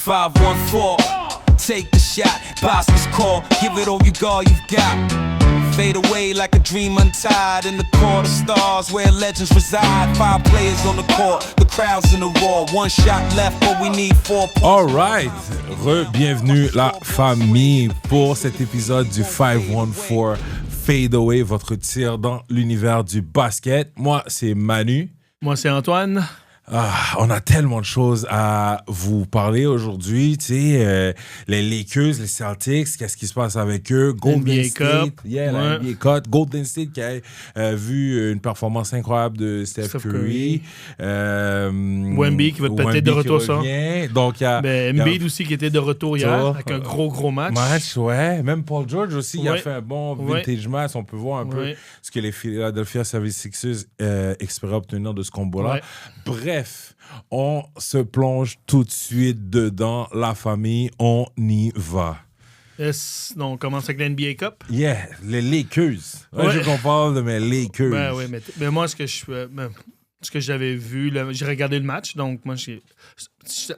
514. Take the shot, boss's call. Give it all you got, you've got. Fade away like a dream untied in the court of stars where legends reside. 5 players on the court, the crowd's in the roar. 1 shot left, but we need 4 points. Alright, bienvenue la famille pour cet épisode du 514 Fade Away, votre tir dans l'univers du basket. Moi, c'est Manu. Moi, c'est Antoine. On a tellement de choses à vous parler aujourd'hui. Tu sais, les Lakers, les Celtics, qu'est-ce qui se passe avec eux? Golden State. Cup. Yeah, la NBA Cup. Golden State qui a vu une performance incroyable de Steph Curry. Wemby qui va peut-être être de retour ça. Donc, il y a Embiid aussi qui était de retour hier avec un gros match. Ouais. Même Paul George aussi, il a fait un bon vintage match. On peut voir un peu ce que les Philadelphia 76ers espéraient obtenir de ce combat-là. Ouais. Bref, on se plonge tout de suite dedans, la famille, on y va. Yes. Donc, on commence avec la NBA Cup. Yeah, les Lakers. Ouais. Je veux qu'on parle de mes Lakers. Ben oui, mais moi, ce que j'avais vu, là, j'ai regardé le match, donc moi,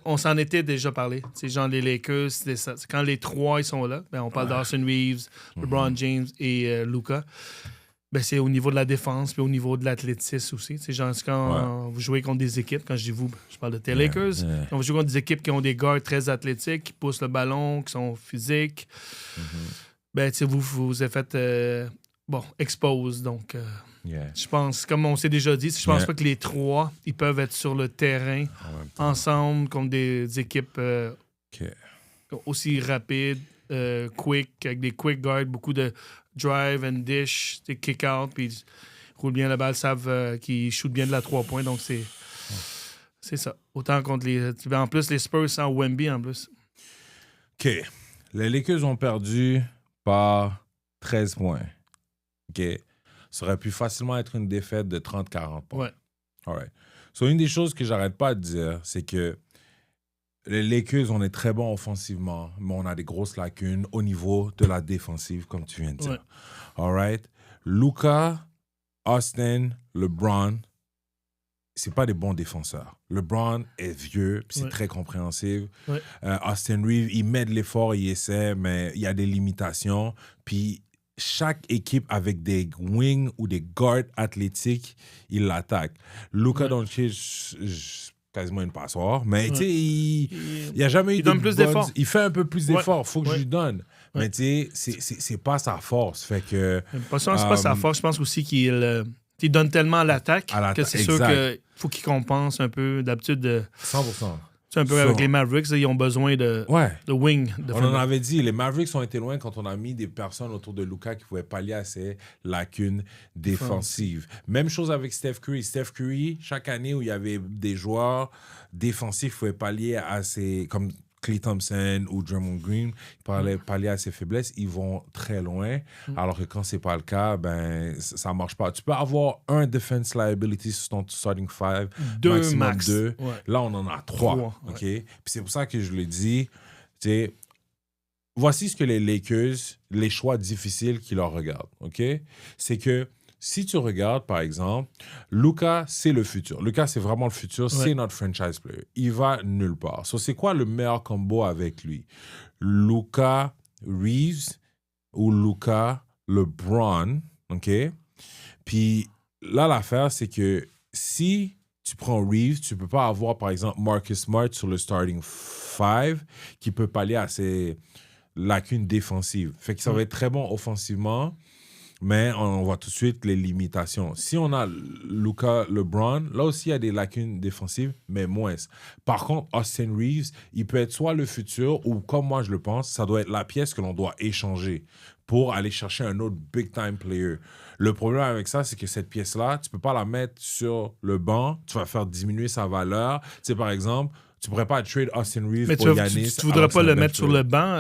on s'en était déjà parlé. C'est genre les Lakers, c'est quand les 3 ils sont là, ben, on parle d'Austin Reeves, LeBron James et Luka. Ben, c'est au niveau de la défense puis au niveau de l'athlétisme aussi. C'est genre quand vous jouez contre des équipes, quand je dis vous, je parle de tes Lakers, quand vous jouez contre des équipes qui ont des guards très athlétiques, qui poussent le ballon, qui sont physiques, ben, vous êtes fait expose. Donc, je pense, comme on s'est déjà dit, je pense pas que les 3 ils peuvent être sur le terrain ensemble contre des équipes aussi rapides, quick, avec des quick guards, beaucoup de drive and dish, kick out, puis ils roulent bien la balle, savent qu'ils shootent bien de la 3 points, donc c'est ça. Autant contre les... En plus, les Spurs sans Wemby en plus. OK. Les Lakers ont perdu par 13 points. OK. Ça aurait pu facilement être une défaite de 30-40 points. Ouais. All right. So, une des choses que j'arrête pas de dire, c'est que les Lakers, on est très bons offensivement, mais on a des grosses lacunes au niveau de la défensive, comme tu viens de dire. Ouais. All right? Luka, Austin, LeBron, c'est pas des bons défenseurs. LeBron est vieux, puis c'est très compréhensible. Ouais. Austin Reeves, il met de l'effort, il essaie, mais il y a des limitations. Puis chaque équipe avec des wings ou des guards athlétiques, il l'attaque. Luka Doncic, quasiment une passoire, mais tu sais, il n'y a jamais eu il donne plus d'efforts. Il fait un peu plus d'efforts, faut que je lui donne. Ouais. Mais tu sais, c'est pas sa force. Fait que. C'est pas sa force. Je pense aussi qu'il donne tellement à l'attaque que c'est sûr qu'il faut qu'il compense un peu. D'habitude, 100%. C'est un peu avec les Mavericks, ils ont besoin de wing. On en avait dit, les Mavericks ont été loin quand on a mis des personnes autour de Luka qui pouvaient pallier à ses lacunes défensives. Même chose avec Steph Curry. Steph Curry, chaque année où il y avait des joueurs défensifs qui pouvaient pallier à ses... comme Klay Thompson ou Draymond Green, pallier à ses faiblesses, ils vont très loin. Alors que quand c'est pas le cas, ben ça marche pas. Tu peux avoir un defense liability sur ton starting 5, maximum 2. Ouais. Là, on en a 3. OK? Puis c'est pour ça que je le dis, tu sais, voici ce que les Lakers, les choix difficiles qui leur regardent. OK? C'est que si tu regardes, par exemple, Luka, c'est le futur. Luka, c'est vraiment le futur. C'est notre franchise player. Il va nulle part. So, c'est quoi le meilleur combo avec lui? Luka Reeves ou Luka LeBron. OK? Puis là, l'affaire, c'est que si tu prends Reeves, tu peux pas avoir, par exemple, Marcus Smart sur le starting 5 qui peut pallier à ses lacunes défensives. Fait que ça va être très bon offensivement, mais on voit tout de suite les limitations. Si on a Luka LeBron, là aussi, il y a des lacunes défensives, mais moins. Par contre, Austin Reeves, il peut être soit le futur, ou comme moi je le pense, ça doit être la pièce que l'on doit échanger pour aller chercher un autre big-time player. Le problème avec ça, c'est que cette pièce-là, tu peux pas la mettre sur le banc, tu vas faire diminuer sa valeur. Tu sais, par exemple, tu pourrais pas trade Austin Reeves pour Giannis. Tu voudrais pas le mettre sur le banc,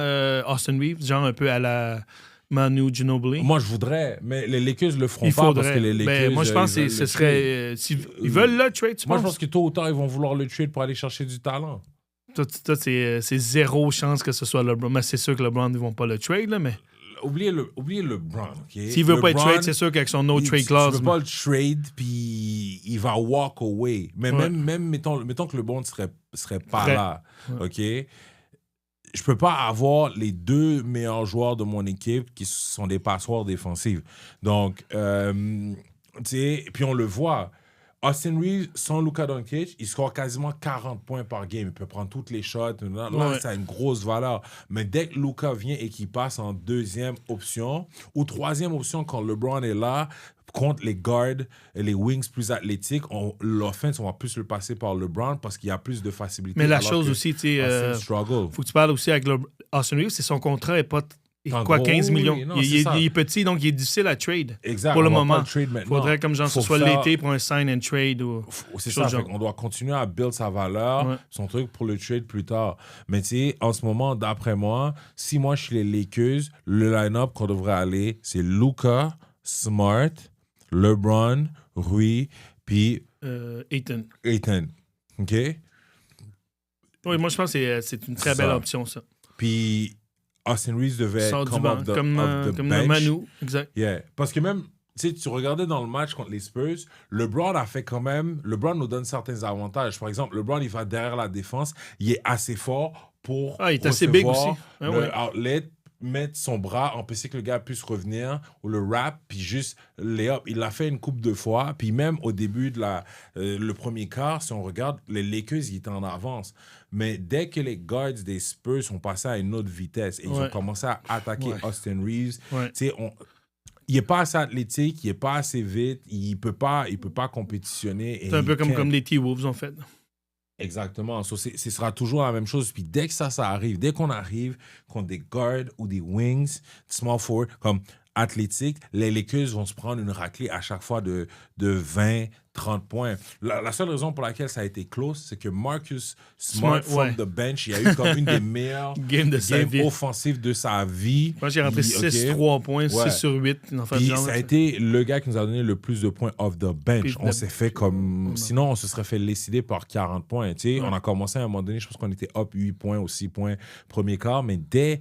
Austin Reeves, genre un peu à la Manu Ginobili? Moi, je voudrais, mais les Lakers le feront pas parce que les Lakers... moi, je pense que ce serait... ils veulent le trade, tu penses? Moi, je pense que tôt ou tard, ils vont vouloir le trade pour aller chercher du talent. Toi, c'est zéro chance que ce soit LeBron. Mais c'est sûr que LeBron, ils vont pas le trade, là, mais... Oubliez LeBron, OK? S'il veut pas être trade, c'est sûr qu'avec son no trade clause... Tu peux pas le trade, puis il va walk away. Mais même mettons que LeBron serait pas là, OK? je peux pas avoir les deux meilleurs joueurs de mon équipe qui sont des passoires défensives. Donc, tu sais, puis on le voit. Austin Reeves, sans Luka Doncic, il score quasiment 40 points par game. Il peut prendre toutes les shots. Là, ça a une grosse valeur. Mais dès que Luka vient et qu'il passe en deuxième option ou troisième option quand LeBron est là, contre les guards et les wings plus athlétiques, l'offense, on va plus le passer par LeBron parce qu'il y a plus de facilité. Mais la chose aussi, tu sais, faut que tu parles aussi avec Austin Reeves, c'est son contrat n'est pas... Quoi, 15 millions? Oui, non, il est petit, donc il est difficile à trade. Exact. Pour le moment. Il faudrait comme genre ce soit l'été pour un sign and trade. C'est ça, on doit continuer à build sa valeur, son truc pour le trade plus tard. Mais tu sais, en ce moment, d'après moi, si moi je suis les Lakers, le line-up qu'on devrait aller, c'est Luka, Smart, LeBron, Rui, puis... Ayton. OK? Oui, moi je pense que c'est une très belle option, ça. Puis... Austin Reeves devait come off the bench. Manu, exact. Yeah. Parce que même, tu regardais dans le match contre les Spurs, LeBron a fait quand même... LeBron nous donne certains avantages. Par exemple, LeBron, il va derrière la défense. Il est assez fort pour il est assez big aussi. Le outlet, mettre son bras, empêcher que le gars puisse revenir ou le wrap, puis juste lay-up. Il l'a fait une couple de fois. Puis même au début de le premier quart, si on regarde, les Lakers, ils étaient en avance. Mais dès que les guards des Spurs sont passés à une autre vitesse et ils ont commencé à attaquer Austin Reeves, il n'est pas assez athlétique, il n'est pas assez vite, il peut pas compétitionner. C'est un peu comme les T-Wolves, en fait. Exactement. Ce sera toujours la même chose. Puis dès que ça arrive, dès qu'on arrive contre des guards ou des wings, small forward, comme athlétiques, les Lakers vont se prendre une raclée à chaque fois de 20, 30 points. La seule raison pour laquelle ça a été close, c'est que Marcus Smart from the bench, il a eu comme une des meilleures games offensives de sa vie. Moi, j'ai rentré 6-3 points, 6 sur 8. Puis ça a été le gars qui nous a donné le plus de points off the bench. On s'est fait comme... Sinon, on se serait fait décider par 40 points. Tu sais, on a commencé à un moment donné, je pense qu'on était up 8 points ou 6 points premier quart, mais dès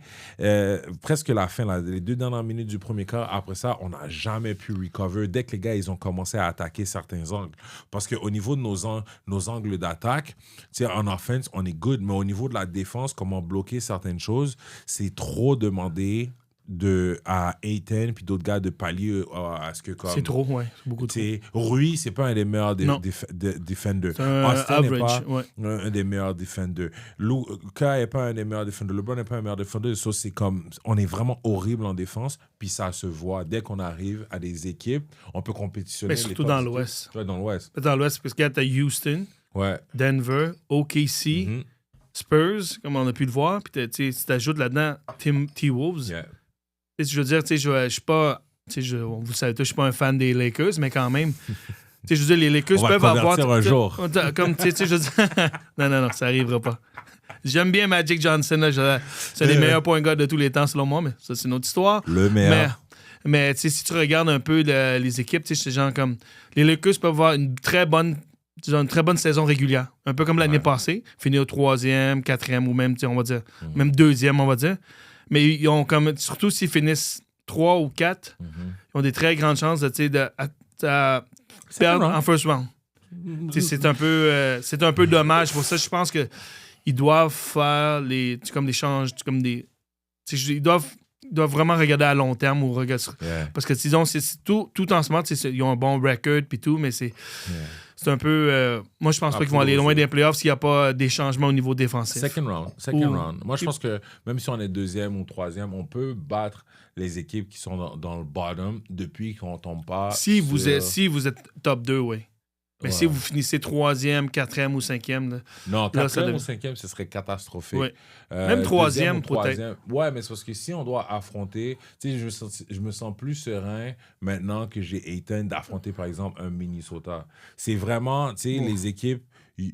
presque la fin, là, les 2 dernières minutes du premier quart, après ça, on n'a jamais pu recover. Dès que les gars, ils ont commencé à attaquer certains angles. Parce qu'au niveau de nos angles d'attaque, en offense, on est good, mais au niveau de la défense, comment bloquer certaines choses, c'est trop demandé à Ayton puis d'autres gars de pallier à ce que comme... C'est trop, c'est beaucoup trop. Rui, c'est pas un des meilleurs defenders. Austin n'est pas un des meilleurs defenders. Luka n'est pas un des meilleurs defenders. LeBron n'est pas un meilleur defender. So, c'est comme... On est vraiment horrible en défense, puis ça se voit. Dès qu'on arrive à des équipes, on peut compétitionner. Mais surtout dans l'Ouest. Dans l'Ouest. Dans l'Ouest, parce qu'il y a Houston, Denver, OKC, Spurs, comme on a pu le voir, puis tu ajoutes là-dedans T-Wolves. Je veux dire, je suis pas... vous savez, je suis pas un fan des Lakers, mais quand même... je veux dire, les Lakers peuvent avoir... un jour. Comme, je veux dire... non, ça arrivera pas. J'aime bien Magic Johnson. Là, c'est les meilleurs points guards de tous les temps, selon moi, mais ça, c'est une autre histoire. Le meilleur. Mais si tu regardes un peu les équipes, c'est genre comme... Les Lakers peuvent avoir une très bonne saison régulière. Un peu comme l'année passée. Finir au 3e, 4e ou même, on va dire, même 2e, on va dire. Mais ils ont comme, surtout s'ils finissent 3 ou 4, ils ont des très grandes chances de perdre en first round. C'est un peu dommage. Pour ça, je pense qu'ils doivent faire des changes, ils doivent vraiment regarder à long terme ou regarder. Parce que disons, tout en ce moment, ils ont un bon record puis tout, mais c'est un peu... moi, je pense pas qu'ils vont aller loin des playoffs s'il n'y a pas des changements au niveau défensif. Second round. Moi, je pense que même si on est 2e ou 3e, on peut battre les équipes qui sont dans le bottom depuis qu'on tombe pas. Si vous êtes top 2, oui. Mais si vous finissez 3e, 4e ou 5e... Là, non, 4e ou 5e, ce serait catastrophique. Oui. Même 3e, peut-être. Ouais, mais c'est parce que si on doit affronter... Tu sais, je me sens plus serein maintenant que j'ai Ayton d'affronter, par exemple, un Minnesota. C'est vraiment, tu sais, les équipes...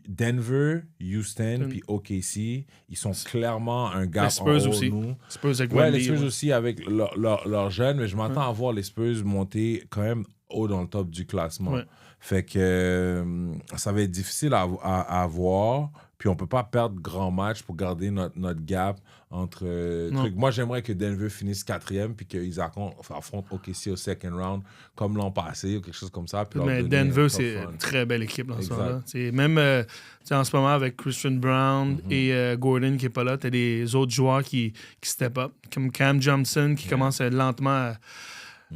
Denver, Houston, puis OKC, ils sont clairement un gap en haut de nous. Spurs avec les Spurs aussi avec leurs jeunes, mais je m'attends à voir les Spurs monter quand même haut dans le top du classement. Ouais. Fait que ça va être difficile à voir. Puis on peut pas perdre grand match pour garder notre gap entre trucs. Moi, j'aimerais que Denver finisse 4e puis qu'ils affrontent OKC au second round comme l'an passé ou quelque chose comme ça. Puis Mais Denver, c'est une très belle équipe dans ce moment-là. Même en ce moment avec Christian Brown et Gordon qui n'est pas là, tu as des autres joueurs qui step up, comme Cam Johnson qui commence lentement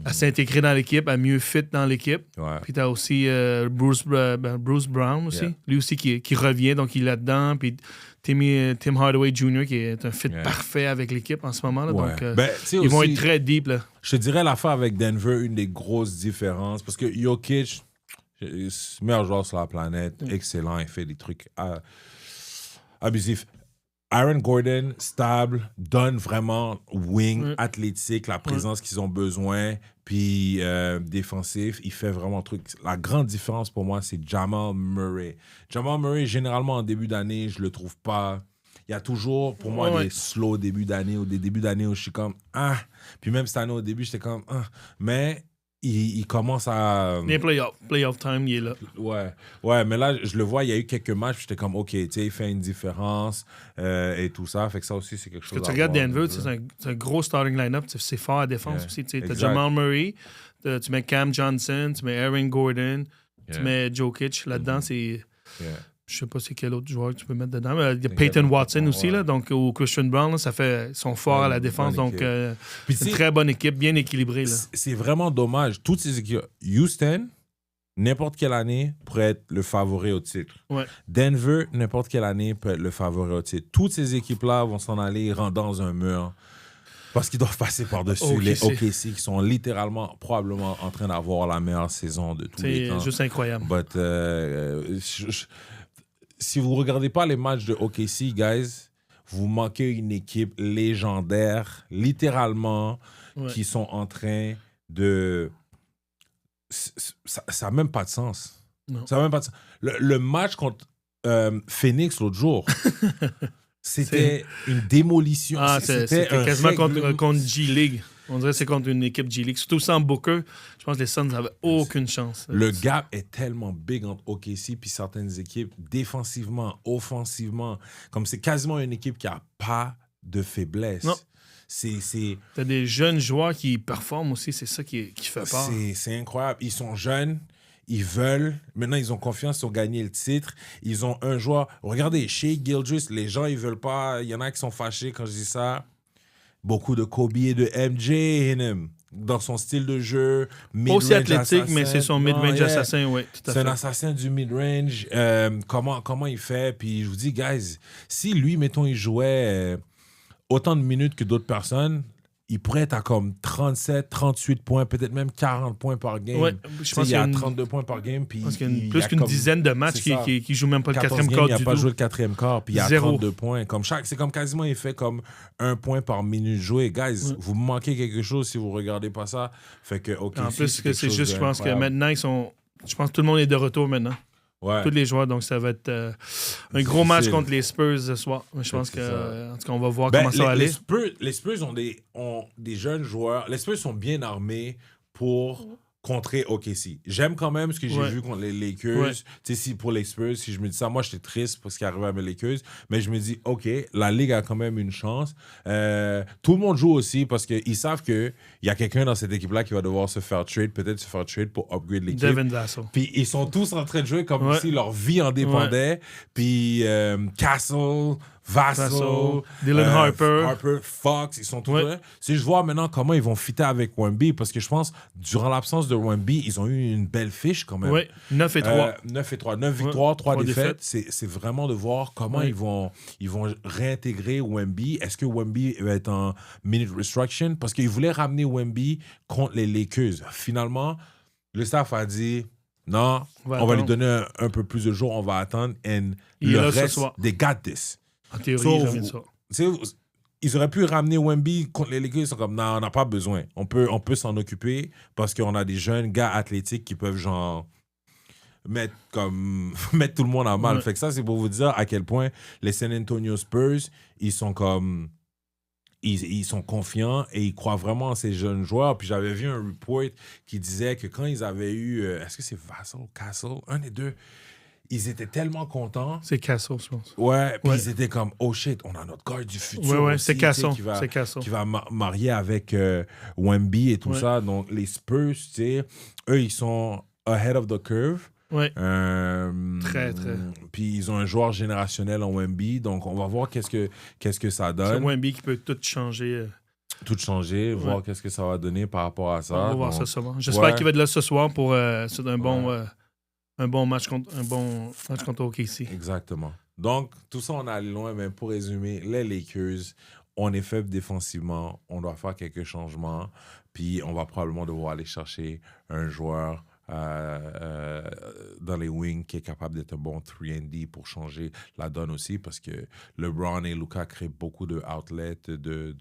à s'intégrer dans l'équipe, à mieux fit dans l'équipe. Ouais. Puis tu as aussi Bruce Brown aussi. Yeah. Lui aussi qui revient, donc il est là-dedans. Puis Tim Hardaway Jr. qui est un fit parfait avec l'équipe en ce moment. Là, donc, ils vont être très deep. Là. Je te dirais l'affaire avec Denver, une des grosses différences, parce que Jokic, meilleur joueur sur la planète, excellent, il fait des trucs abusifs. Aaron Gordon, stable, donne vraiment wing, athlétique, la présence qu'ils ont besoin, puis défensif, il fait vraiment un truc. La grande différence pour moi, c'est Jamal Murray. Jamal Murray, généralement, en début d'année, je le trouve pas... Il y a toujours, pour moi, des slow débuts d'année ou des débuts d'année où je suis comme « Ah ». Puis même cette année, au début, j'étais comme « Ah ». Mais... Il commence à... Les playoff time, il est là. Ouais, mais là, je le vois, il y a eu quelques matchs, j'étais comme, OK, tu sais, il fait une différence et tout ça. Fait que ça aussi, c'est quelque chose à voir. Tu regardes Denver, c'est un gros starting line-up, c'est fort à défense aussi. Tu as Jamal Murray, tu mets Cam Johnson, tu mets Aaron Gordon, tu mets Jokic. Là-dedans, c'est... Je sais pas c'est quel autre joueur tu peux mettre dedans. Il y a Peyton Watson aussi, là, donc, ou Christian Brown, là, ils sont forts à la défense. Donc, c'est une très bonne équipe, bien équilibrée. Là. C'est vraiment dommage. Toutes ces équipes, Houston, n'importe quelle année, pourrait être le favori au titre. Ouais. Denver, n'importe quelle année, peut être le favori au titre. Toutes ces équipes-là vont s'en aller dans un mur. Parce qu'ils doivent passer par-dessus les OKC qui sont littéralement, probablement en train d'avoir la meilleure saison de tous les temps. C'est juste incroyable. But, si vous ne regardez pas les matchs de OKC, guys, vous manquez une équipe légendaire, littéralement, qui sont en train de... Ça n'a même pas de sens. Non. Ça n'a même pas de sens. Le match contre Phoenix l'autre jour, c'était une démolition. C'était quasiment contre G-League. On dirait que c'est contre une équipe G-League. Surtout sans Booker, je pense que les Suns n'avaient aucune chance. Le gap est tellement big entre OKC et certaines équipes, défensivement, offensivement. Comme c'est quasiment une équipe qui n'a pas de faiblesse. Non. T'as des jeunes joueurs qui performent aussi, c'est ça qui fait peur. C'est incroyable. Ils sont jeunes, ils veulent. Maintenant, ils ont confiance, ils ont gagné le titre. Ils ont un joueur. Regardez, Shai Gilgeous, les gens, ils veulent pas. Il y en a qui sont fâchés quand je dis ça. Beaucoup de Kobe et de MJ dans son style de jeu. Aussi athlétique, mais c'est son mid-range assassin, oui. C'est un assassin du mid-range. Comment il fait? Puis je vous dis, guys, si lui, mettons, il jouait autant de minutes que d'autres personnes, il pourrait être à comme 37, 38 points, peut-être même 40 points par game. Ouais, je pense qu'il y a 32 points par game. Puis parce qu'il y a plus qu'une dizaine de matchs qui jouent même pas le quatrième quart. Il n'a pas joué le quatrième quart, puis il y a 32 points. C'est comme quasiment, il fait comme 1 point par minute jouée. Guys, vous manquez quelque chose si vous ne regardez pas ça. Fait que, OK, en plus, c'est juste, je pense que maintenant, je pense que tout le monde est de retour maintenant. Ouais. Tous les joueurs, donc ça va être un gros match contre les Spurs ce soir. Je pense que, en tout cas, on va voir comment ça va aller. Les Spurs ont des jeunes joueurs. Les Spurs sont bien armés pour contrer OKC. J'aime quand même ce que j'ai vu contre les Lakers. Tu sais, pour les Spurs, si je me dis ça, moi, j'étais triste pour ce qui arrivait avec les Lakers, mais je me dis, OK, la Ligue a quand même une chance. Tout le monde joue aussi parce qu'ils savent qu'il y a quelqu'un dans cette équipe-là qui va devoir se faire trade pour upgrade l'équipe. Devin Vassell. Puis ils sont tous en train de jouer comme si leur vie en dépendait. Puis Castle... Vassell, Dylan Harper, Fox, ils sont tous là. Si je vois maintenant comment ils vont fitter avec Wemby, parce que je pense, durant l'absence de Wemby, ils ont eu une belle fiche quand même. Oui, 9-3. 9 victoires, 3 défaites. C'est vraiment de voir comment ils vont réintégrer Wemby. Est-ce que Wemby va être en minute restriction? Parce qu'ils voulaient ramener Wemby contre les Lakers. Finalement, le staff a dit... Non, on va lui donner un peu plus de jours, on va attendre. Et le reste, they got this. En théorie, j'aime ça. Ils auraient pu ramener Wemby contre les Lakers. Ils sont comme, non, on n'a pas besoin. On peut s'en occuper parce qu'on a des jeunes gars athlétiques qui peuvent genre mettre tout le monde en mal. Fait que ça, c'est pour vous dire à quel point les San Antonio Spurs, ils sont comme... ils sont confiants et ils croient vraiment en ces jeunes joueurs. Puis j'avais vu un report qui disait que quand ils avaient eu... est-ce que c'est Vassell ou Castle? Un des deux. Ils étaient tellement contents. C'est Castle, je pense. Ouais, puis ils étaient comme, oh shit, on a notre gars du futur. Ouais, aussi, c'est Castle. Qui va marier avec Wemby et tout ça. Donc, les Spurs, tu sais, eux, ils sont ahead of the curve. Ouais. Très, très. Puis ils ont un joueur générationnel en Wemby. Donc, on va voir qu'est-ce que ça donne. C'est Wemby qui peut tout changer. Tout changer, voir qu'est-ce que ça va donner par rapport à ça. On va voir ça souvent. J'espère qu'il va être là ce soir pour un bon match contre OKC. Exactement. Donc, tout ça, on est allé loin, mais pour résumer, les Lakers, on est faible défensivement, on doit faire quelques changements, puis on va probablement devoir aller chercher un joueur dans les wings qui est capable d'être un bon 3&D pour changer la donne aussi, parce que LeBron et Luka créent beaucoup de outlets, de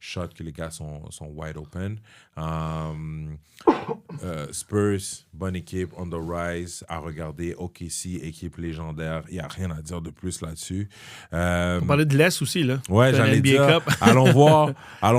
shots que les gars sont wide open. Spurs, bonne équipe, on the rise, à regarder. OKC, équipe légendaire, il n'y a rien à dire de plus là-dessus. On parlait de l'Est aussi, là. Ouais, j'allais dire. Allons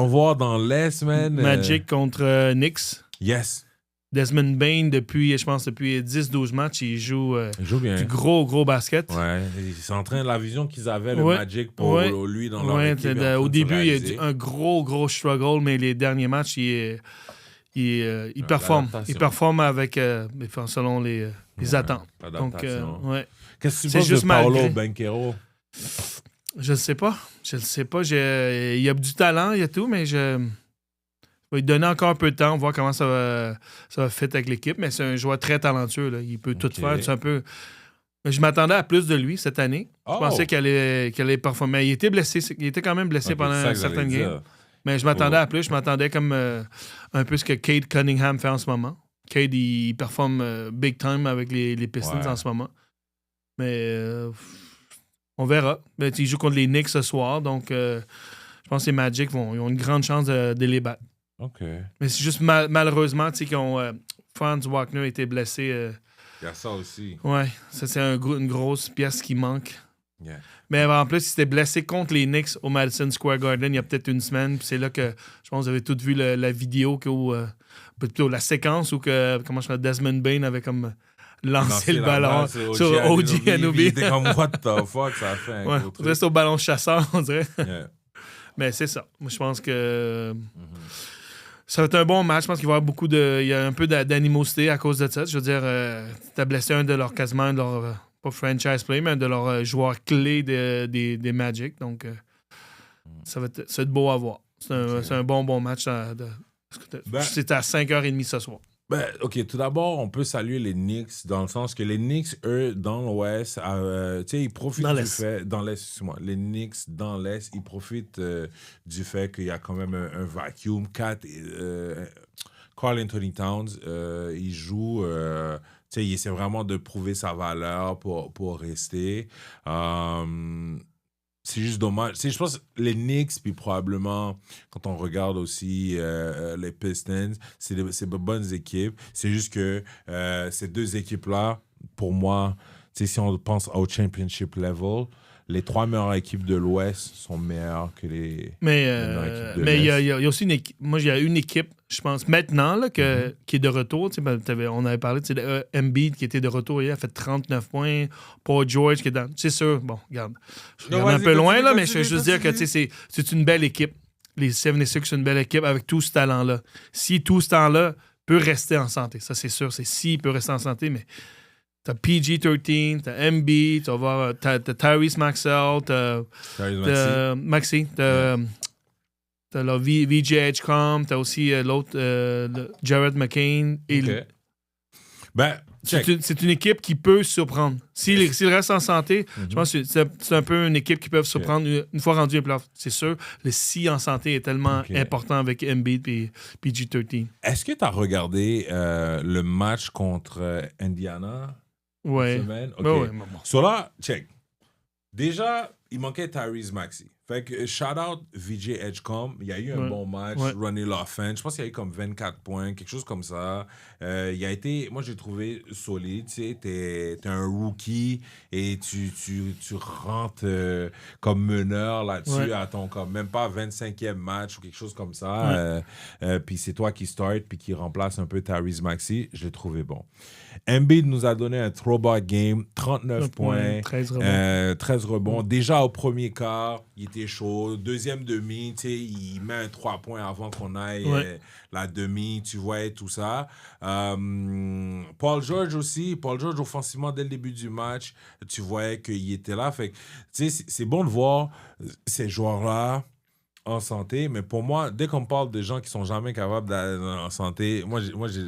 voir dans l'Est, man. Magic contre Knicks. Yes. Desmond Bane, depuis 10-12 matchs, il joue bien. Du gros basket. Ouais, c'est en train de la vision qu'ils avaient, le Magic, pour lui dans leur équipe. Au début, il y a un gros struggle, mais les derniers matchs, il performe. Il performe selon les attentes. Donc, qu'est-ce que tu penses de Paolo Banchero? Je ne sais pas. Il y a du talent, il y a tout, mais il va lui donner encore un peu de temps, voir comment ça va fit avec l'équipe. Mais c'est un joueur très talentueux. Là. Il peut tout faire. C'est un peu... Je m'attendais à plus de lui cette année. Je pensais qu'il allait performer. Il était blessé. Il était quand même blessé pendant un certain game. Mais je m'attendais à plus. Je m'attendais comme un peu ce que Cade Cunningham fait en ce moment. Cade, il performe big time avec les Pistons en ce moment. Mais on verra. Mais, il joue contre les Knicks ce soir. Donc, je pense que les Magic ils ont une grande chance de les battre. OK. Mais c'est juste malheureusement, tu sais, Franz Wagner a été blessé. Il y a ça aussi. Ouais, ça c'est une grosse pièce qui manque. Yeah. Mais en plus, il s'était blessé contre les Knicks au Madison Square Garden il y a peut-être une semaine. Puis c'est là que, je pense que vous avez tous vu la vidéo, plutôt la séquence où Desmond Bane avait comme lancé le ballon sur OG Anunoby. Il était comme, what the fuck, ça a fait un gros truc. Reste au ballon chasseur, on dirait. Yeah. Mais c'est ça. Moi, je pense que... Ça va être un bon match. Je pense qu'il va y avoir il y a un peu d'animosité à cause de ça. Je veux dire, t'as blessé quasiment un de leurs, pas franchise play, mais un de leurs joueurs clés des Magic. Donc, ça va être beau à voir. C'est un bon match. C'est à 5h30 ce soir. Ben, OK, tout d'abord, on peut saluer les Knicks dans le sens que les Knicks, eux, dans l'Ouest, ils profitent du fait... Dans l'Est, excuse-moi. Les Knicks, dans l'Est, ils profitent du fait qu'il y a quand même un vacuum. Karl Anthony Towns, il joue... il essaie vraiment de prouver sa valeur pour rester. C'est juste dommage. Je pense que les Knicks, puis probablement, quand on regarde aussi les Pistons, c'est de bonnes équipes. C'est juste que ces deux équipes-là, pour moi, si on pense au championship level, les 3 meilleures équipes de l'Ouest sont meilleures que les meilleures équipes de l'Est. Il y a aussi une équipe. Moi, il y a une équipe, je pense, maintenant, là, qui est de retour. On avait parlé de Embiid qui était de retour. Il a fait 39 points. Paul George qui est dans. C'est sûr. Bon, regarde. Je regarde un peu loin, là, mais je veux juste dire que c'est une belle équipe. Les 76ers, c'est une belle équipe avec tout ce talent-là. Si tout ce talent-là peut rester en santé, ça, c'est sûr. C'est s'il peut rester en santé, mais. T'as PG-13, t'as MB, t'as Tyrese Maxey, t'as Maxey, t'as le VJ Edgecombe, t'as aussi l'autre, Jared McCain. C'est une équipe qui peut surprendre. S'il reste en santé, je pense que c'est un peu une équipe qui peut surprendre une fois rendu un playoff. C'est sûr, le si en santé est tellement important avec Embiid et PG-13. Est-ce que tu as regardé le match contre Indiana? Ouais. Semaine? OK. Ouais. So là, check. Déjà, il manquait Tyrese Maxey. Fait que shout-out VJ Edgecombe. Il y a eu un bon match, running l'offense. Je pense qu'il y a eu comme 24 points, quelque chose comme ça. Il a été, moi, j'ai trouvé solide. Tu sais, t'es un rookie et tu rentres comme meneur là-dessus à ton, comme même pas 25e match ou quelque chose comme ça. Puis c'est toi qui start puis qui remplace un peu Tyrese Maxey. Je l'ai trouvé bon. Embiid nous a donné un throwback game, 39 points, 13 rebonds. Déjà au premier quart, il était chaud. Deuxième demi, tu sais, il met un 3 points avant qu'on aille la demi, tu vois, tout ça. Paul George aussi. Paul George, offensivement, dès le début du match, tu voyais qu'il était là. Fait que, tu sais, c'est bon de voir ces joueurs-là en santé, mais pour moi, dès qu'on parle de gens qui sont jamais capables d'être en santé, moi j'ai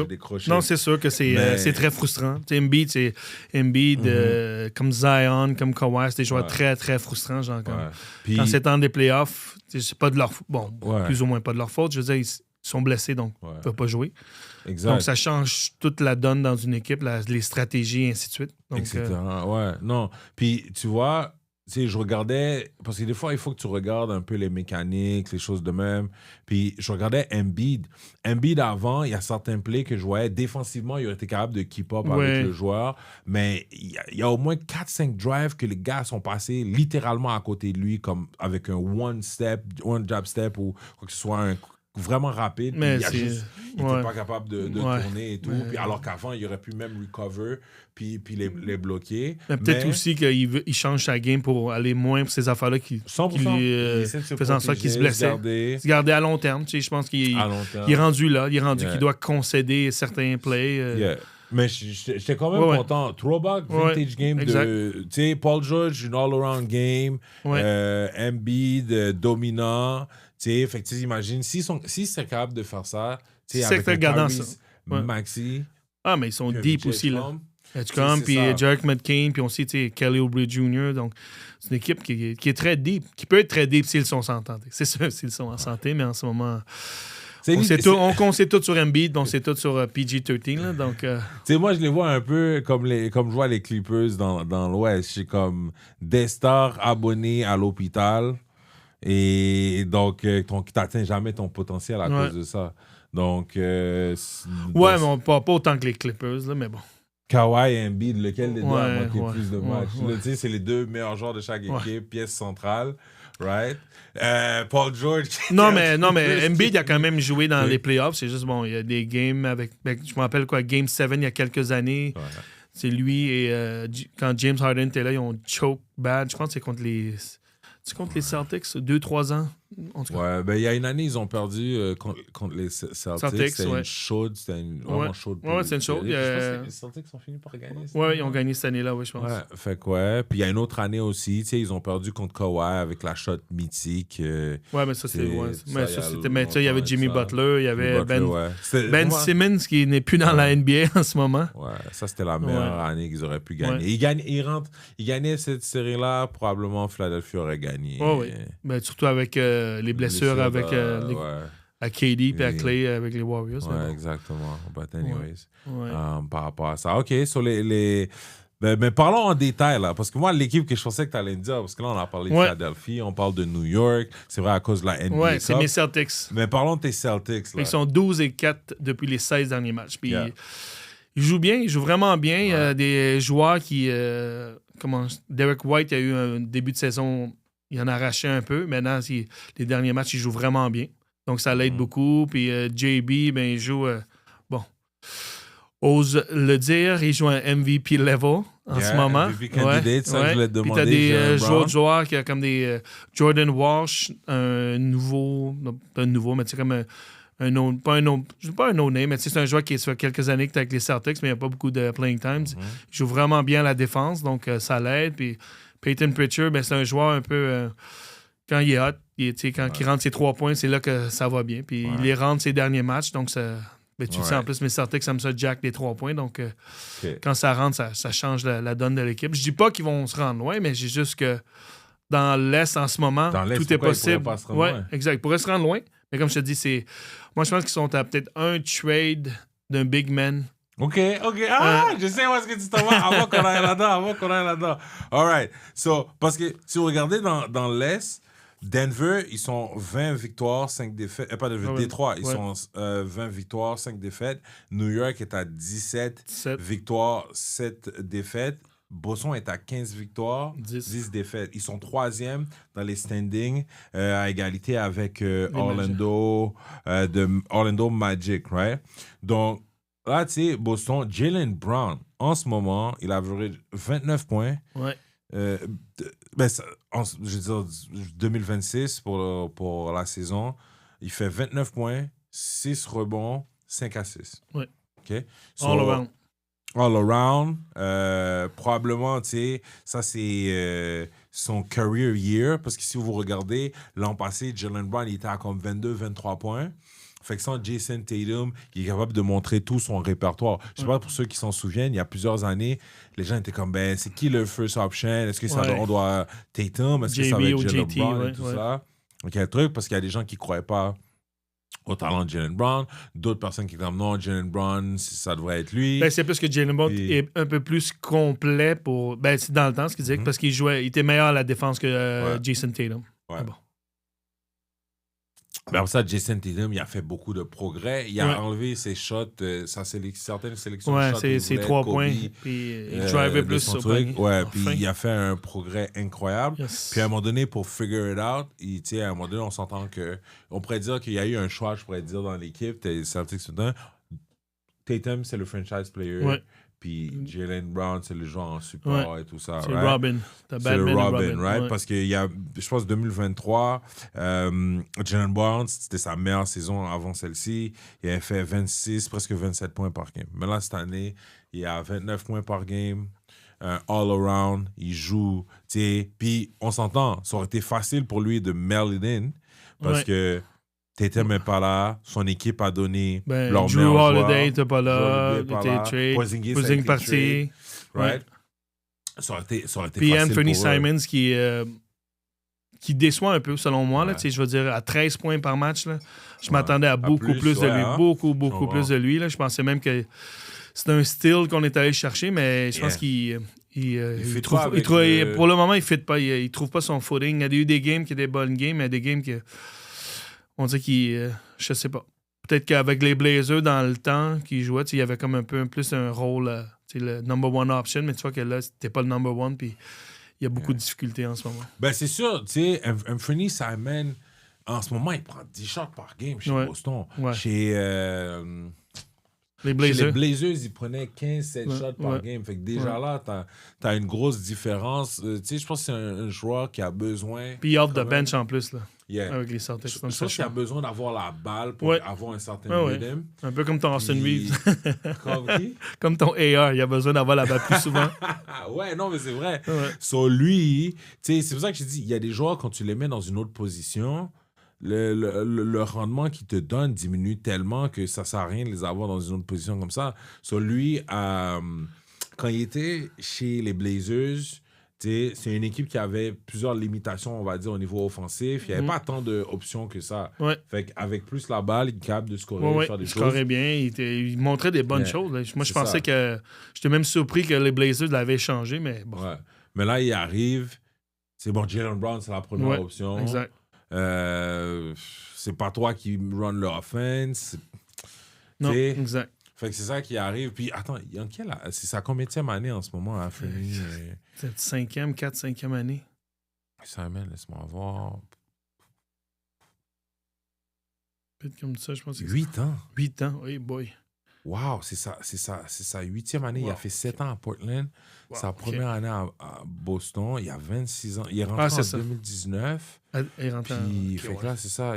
décroché. Non, c'est sûr que c'est très frustrant. Embiid, comme Zion, comme Kawhi, c'est des joueurs très, très frustrants. Genre, puis, quand c'est temps des playoffs, c'est pas de leur plus ou moins pas de leur faute. Je veux dire, ils sont blessés, donc ils ne peuvent pas jouer. Exact. Donc, ça change toute la donne dans une équipe, les stratégies, et ainsi de suite. Donc, etc. Non. Puis, tu vois, tu sais, je regardais, parce que des fois, il faut que tu regardes un peu les mécaniques, les choses de même. Puis, je regardais Embiid. Embiid, avant, il y a certains plays que je voyais. Défensivement, il aurait été capable de keep up avec le joueur. Mais il y a au moins 4-5 drives que les gars sont passés littéralement à côté de lui, comme avec un one jab step ou quoi que ce soit, un vraiment rapide. Mais il n'était pas capable de tourner et tout. Puis alors qu'avant, il aurait pu même recover puis les bloquer. Mais peut-être aussi qu'il change sa game pour aller moins pour ces affaires-là qui faisant ça qu'il se blessait. Se garder à long terme. Tu sais, je pense qu'il est rendu là. Il est rendu qu'il doit concéder certains plays. Mais j'étais quand même content. Throwback, vintage game de... Tu sais, Paul George, une all-around game. Embiid, dominant. Tu sais, fait que tu imagines, s'ils sont capables de faire ça, tu sais, avec Tyrese Maxey... Ah, mais ils sont deep aussi, là. Edgecombe, puis Jerick McCain, puis aussi Kelly Oubre Jr. Donc, c'est une équipe qui est très deep, qui peut être très deep s'ils sont en santé. C'est sûr s'ils sont en santé, mais en ce moment... On sait tout sur Embiid, on sait tout sur PG-13. Là, donc, tu sais, moi, je les vois un peu comme je vois les Clippers dans l'Ouest. C'est comme des stars abonnés à l'hôpital et donc tu n'atteins jamais ton potentiel à cause de ça. Donc, mais pas autant que les Clippers, là, mais bon. Kawhi et Embiid, lequel des deux a manqué plus de matchs? Tu sais, c'est les deux meilleurs joueurs de chaque équipe, pièce centrale. Right? Paul George. Non, mais Embiid a quand même joué dans les playoffs. C'est juste, bon, il y a des games avec. Je me rappelle Game 7 il y a quelques années. C'est lui et quand James Harden était là, ils ont choke bad. Je pense que c'est contre les Celtics, 2-3 ans. En tout cas. Il y a une année, ils ont perdu contre les Celtics. C'était une chaude. C'était vraiment chaude. C'est une chaude. Je pense que les Celtics ont fini par gagner. Ils ont gagné cette année-là, je pense. Fait que Puis il y a une autre année aussi. Ils ont perdu contre Kawhi avec la shot mythique. Mais ça, c'était. Il y avait Jimmy Butler, il y avait Ben Simmons qui n'est plus dans la NBA en ce moment. Ça, c'était la meilleure année qu'ils auraient pu gagner. Ils gagnaient cette série-là, probablement Philadelphie aurait gagné. Mais surtout avec les blessures avec à KD et à Clay avec les Warriors. Exactement. But anyways, par rapport à ça. OK, sur mais parlons en détail, là, parce que moi, l'équipe que je pensais que tu allais me dire, parce que là, on a parlé de Philadelphie, on parle de New York, c'est vrai à cause de la NBA Cup. C'est mes Celtics. Mais parlons de tes Celtics. Là. Ils sont 12-4 depuis les 16 derniers matchs. Puis ils jouent bien, ils jouent vraiment bien. Il y a des joueurs qui... Derek White a eu un début de saison... Il en a arraché un peu. Maintenant, les derniers matchs, il joue vraiment bien. Donc, ça l'aide beaucoup. Puis JB, il joue... ose le dire, il joue un MVP level en ce moment. MVP candidate, ça, je l'ai demandé. Puis t'as des autres joueurs qui ont comme des... Jordan Walsh, un nouveau... Pas un nouveau, mais c'est comme pas un no-name, mais c'est un joueur qui est sur quelques années qui est avec les Celtics, mais il n'y a pas beaucoup de playing time. Il joue vraiment bien à la défense, donc ça l'aide. Puis Peyton Pritchard, c'est un joueur un peu... quand il est hot, quand il rentre ses 3 points, c'est là que ça va bien. Puis il les rentre ses derniers matchs, donc ça... tu sais, en plus, mes Celtics, ça me ça jack les 3 points. Donc, quand ça rentre, ça change la donne de l'équipe. Je dis pas qu'ils vont se rendre loin, mais j'ai juste que dans l'Est, en ce moment, tout est possible. Exact. Ils pourraient se rendre loin. Mais comme je te dis, moi, je pense qu'ils sont à peut-être un trade d'un big man OK. Je sais où est-ce que tu t'en vas avant qu'on aille là-dedans. All right. So, parce que si vous regardez dans l'Est, Denver, ils sont 20 victoires, 5 défaites. Pas Denver, Détroit, ils sont 20 victoires, 5 défaites. New York est à 17 victoires, 7 défaites. Boston est à 15 victoires, 10 défaites. Ils sont 3e dans les standings, à égalité avec Orlando Magic, right? Donc, là, tu sais, Boston, Jaylen Brown, en ce moment, il a averagé 29 points. Ouais. Je veux dire, 2026 pour la saison, il fait 29 points, 6 rebonds, 5 assists. Ouais. OK? All around. Probablement, tu sais, ça, c'est son career year, parce que si vous regardez, l'an passé, Jaylen Brown, il était à comme 22-23 points. Fait que sans Jason Tatum, il est capable de montrer tout son répertoire. Je sais pas, pour ceux qui s'en souviennent, il y a plusieurs années, les gens étaient comme, ben, c'est qui le first option? Est-ce que on doit Tatum? Est-ce que ça va être Jaylen Brown et tout ça? Donc, il y a un truc, parce qu'il y a des gens qui croyaient pas au talent de Jaylen Brown. D'autres personnes qui disent, non, Jaylen Brown, ça devrait être lui. Ben, c'est plus que Jaylen Brown est un peu plus complet pour... Ben, c'est dans le temps, ce qu'il disait, parce qu'il était meilleur à la défense que Jason Tatum. Ouais. Ah bon. Ben, pour ça, Jason Tatum, il a fait beaucoup de progrès. Il a enlevé ses shots, certaines sélections de shots. Ouais, c'est 3 points. Puis il drivait plus sur truc. Ouais, puis il a fait un progrès incroyable. Yes. Puis à un moment donné, pour figure it out, à un moment donné, on s'entend que... On pourrait dire qu'il y a eu un choix, je pourrais dire, dans l'équipe. Celtics, Tatum, c'est le franchise player. Ouais. Puis Jaylen Brown, c'est le joueur en support et tout ça. C'est Robin. C'est le Robin, right? Ouais. Parce qu'il y a, je pense, 2023, Jaylen Brown, c'était sa meilleure saison avant celle-ci. Il avait fait 26, presque 27 points par game. Mais là, cette année, il a 29 points par game. All-around, il joue. Puis on s'entend, ça aurait été facile pour lui de mail it in parce que Tatum n'est pas là, son équipe a donné leur Drew meilleur Holiday joueur. n'était pas là, il était trade. Porzingis parti. Right? Ça aurait été puis facile Anthony pour eux. Simons qui déçoit un peu, selon moi. Là, je veux dire, à 13 points par match, là, je m'attendais à beaucoup plus de lui. Hein? Beaucoup plus de lui. Là. Je pensais même que c'était un style qu'on est allé chercher, mais je pense qu'il... pour le moment, il ne fit pas. Il trouve pas son footing. Il y a eu des games qui étaient des bonnes games, mais des games qui... On dit qu'il... je sais pas. Peut-être qu'avec les Blazers, dans le temps qu'il jouait, il y avait comme un peu plus un rôle, le number one option, mais tu vois que là, c'était pas le number one, puis il y a beaucoup de difficultés en ce moment. Ben, c'est sûr, tu sais, Anthony Simon, en ce moment, il prend 10 shots par game chez Boston. Ouais. Chez... les Blazers. Les Blazers, ils prenaient 15-16 shots par game. Fait que déjà là, t'as une grosse différence. Tu sais, je pense que c'est un joueur qui a besoin... Puis off the bench en plus, là. Yeah. Avec les Celtics. Je pense qu'il a besoin d'avoir la balle pour avoir un certain rhythm. Un peu comme ton Austin Reeves. Comme ton AR, il a besoin d'avoir la balle plus souvent. Ouais, non, mais c'est vrai. So, lui, tu sais, c'est pour ça que je dis, il y a des joueurs, quand tu les mets dans une autre position, le rendement qu'ils te donnent diminue tellement que ça sert à rien de les avoir dans une autre position comme ça. So, lui, quand il était chez les Blazers... c'est une équipe qui avait plusieurs limitations, on va dire, au niveau offensif. Il n'y avait pas tant d'options que ça. Ouais. Fait qu'avec plus la balle, il est capable de scorer, faire des choses. Il scorait bien. Il montrait des bonnes choses. Là. Moi, je pensais que... J'étais même surpris que les Blazers l'avaient changé, mais bon. Ouais. Mais là, il arrive. C'est bon, Jaylen Brown, c'est la première option. Exact. C'est pas toi qui run l'offense. Non, exact. Fait que c'est ça qui arrive. Puis, attends, c'est sa combienième année en ce moment, Anthony? C'est 4-5e année. Simon, laisse-moi voir. Peut-être comme ça, je pense. 8 ans. 8 ans, oui, boy. Wow, c'est sa 8e année. Wow. Il a fait 7 ans à Portland. Sa première année à Boston. Il a 26 ans. Il est rentré en 2019. Il est rentré puis, fait que là, c'est ça.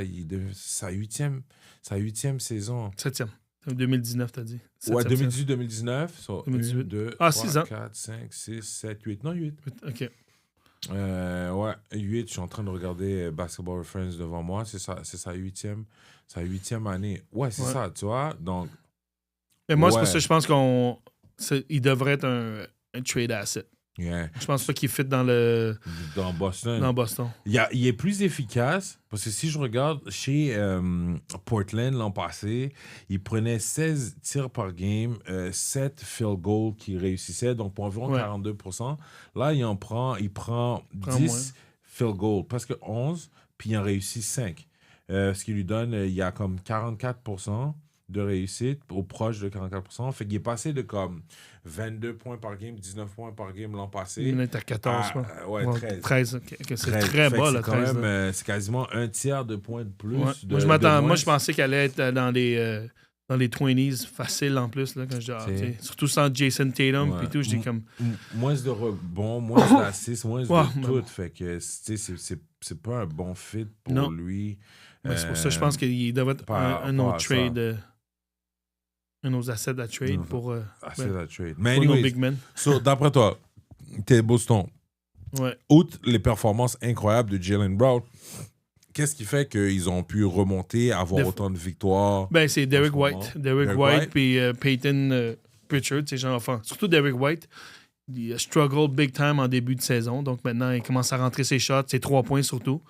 Sa 8e saison. 7e. 2019, t'as dit. Ouais, 2018-2019. So, 2018. 1, 2, 6 3, ans. 4, 5, 6, 7, 8. Non, 8. OK. Ouais, 8. Je suis en train de regarder Basketball Reference devant moi. C'est sa 8e année. Ouais, c'est ça, tu vois. Donc... Mais moi, c'est pour ça que je pense qu'il devrait être un trade asset. Yeah. Je pense pas qu'il fit dans Boston. dans Boston. Il est plus efficace parce que si je regarde chez Portland l'an passé, il prenait 16 tirs par game, 7 field goals qu'il réussissait, donc pour environ 42%. Là, il prend 10 moins. field goals, presque 11, puis il en réussit 5. Ce qui lui donne, il y a comme 44% de réussite, au proche de 44%. Fait qu'il est passé de comme 22 points par game, 19 points par game l'an passé. Il est à 14, ouais, 13. 13. C'est 13. très bas, là, 13. C'est quasiment un tiers de points de plus. Ouais. Moi, je pensais qu'elle allait être dans les 20s facile en plus. Là, quand surtout sans Jason Tatum. Puis tout, j'étais comme... Moins de rebonds, moins d'assists, moins de tout. Fait que c'est pas un bon fit pour lui. C'est pour ça que je pense qu'il devrait être un autre trade... un autre asset à trade pour Mais nos anyways, big men. So, d'après toi, t'es Boston. Ouais. Outre les performances incroyables de Jaylen Brown, qu'est-ce qui fait qu'ils ont pu remonter, avoir autant de victoires? Ben, c'est Derek White. Derek White puis Peyton Pritchard, ces gens enfin. Surtout Derek White. Il a struggle big time en début de saison. Donc maintenant, il commence à rentrer ses shots, ses 3 points surtout.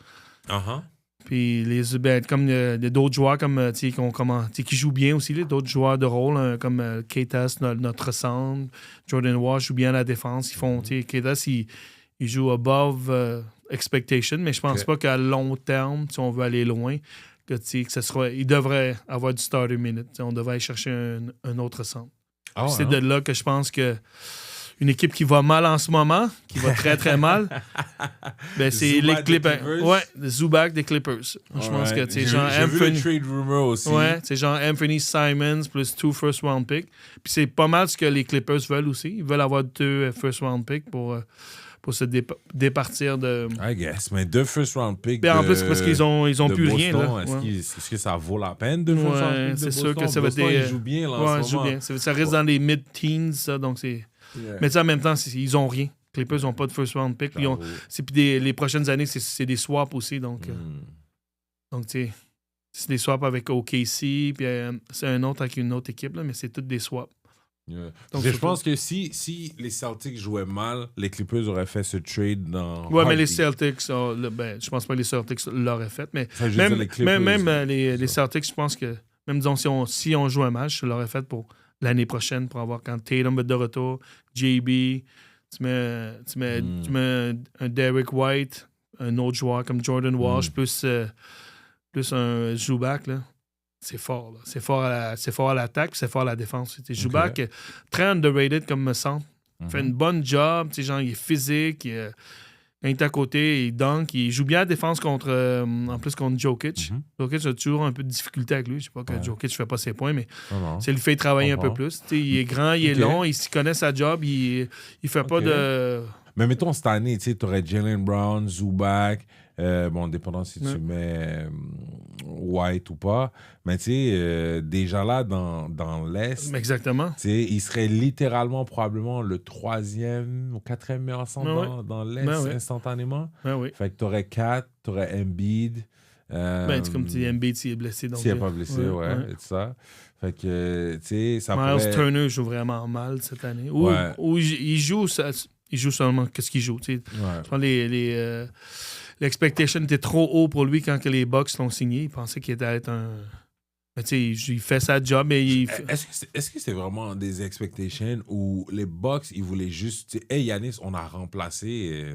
Puis comme d'autres joueurs comme, qui jouent bien aussi, d'autres joueurs de rôle comme Ketas, notre centre, Jordan Walsh joue bien à la défense. Ketas, il joue above expectation, mais je pense pas qu'à long terme, si on veut aller loin, il devrait avoir du starter minute. On devrait aller chercher un autre centre. C'est de là que je pense que une équipe qui va mal en ce moment, qui va très, très mal, ben c'est les Clippers. Ouais, Zubac des Clippers. Je pense que c'est genre Anthony. J'ai vu le trade rumor aussi. Ouais, c'est genre Anthony Simons plus 2 first round picks. Puis c'est pas mal ce que les Clippers veulent aussi. Ils veulent avoir 2 first round picks pour se départir de... I guess, mais 2 first round picks. En plus, parce qu'ils ont plus Boston, rien. Là. Est-ce que ça vaut la peine de first round picks? C'est sûr que ça va être des. Ils jouent bien là, en ce moment. Bien. Ça reste dans les mid-teens, ça, donc c'est. Yeah. Mais en même temps, ils ont rien. Les Clippers n'ont pas de first round pick. Les prochaines années, c'est des swaps aussi. Donc, tu sais, c'est des swaps avec OKC, puis c'est un autre avec une autre équipe, là, mais c'est toutes des swaps. Yeah. Donc, je pense que si les Celtics jouaient mal, les Clippers auraient fait ce trade dans. Ouais, mais les Celtics, je pense pas que les Celtics l'auraient fait, mais les Celtics, je pense que, même disons, si on joue un match, je l'aurais fait pour l'année prochaine, pour avoir quand Tatum va être de retour, JB, tu mets un Derek White, un autre joueur comme Jordan Walsh, plus un Zubac, là. C'est fort, là. C'est fort à l'attaque, puis c'est fort à la défense. Zubac, très underrated comme centre. Il fait une bonne job, genre, il est physique, quand il est à côté, il dunk, il joue bien à la défense en plus contre Jokic. Jokic a toujours un peu de difficulté avec lui. Je sais pas que Jokic ne fait pas ses points, mais ça lui fait travailler un peu plus. Il est grand, il est long, il connaît sa job, il fait pas de... Mais mettons, cette année, tu aurais Jaylen Brown, Zubac, dépendant si tu mets White ou pas, mais tu sais, déjà là, dans l'Est, exactement. Il serait littéralement, probablement, le 3e ou 4e meilleur centre dans l'Est, instantanément. Fait que tu aurais 4, tu aurais Embiid. C'est comme tu dis, Embiid, s'il est blessé. S'il n'est pas blessé, et tout ça. Fait que, tu sais, ça pourrait... Miles Turner joue vraiment mal cette année. Ou il joue seulement qu'est-ce qu'il joue. Je pense l'expectation était trop haut pour lui quand que les Bucks l'ont signé. Il pensait qu'il allait être un... Mais tu sais, il fait sa job. Est-ce que c'est vraiment des expectations où les Bucks, ils voulaient juste... Hey, Giannis, on a remplacé...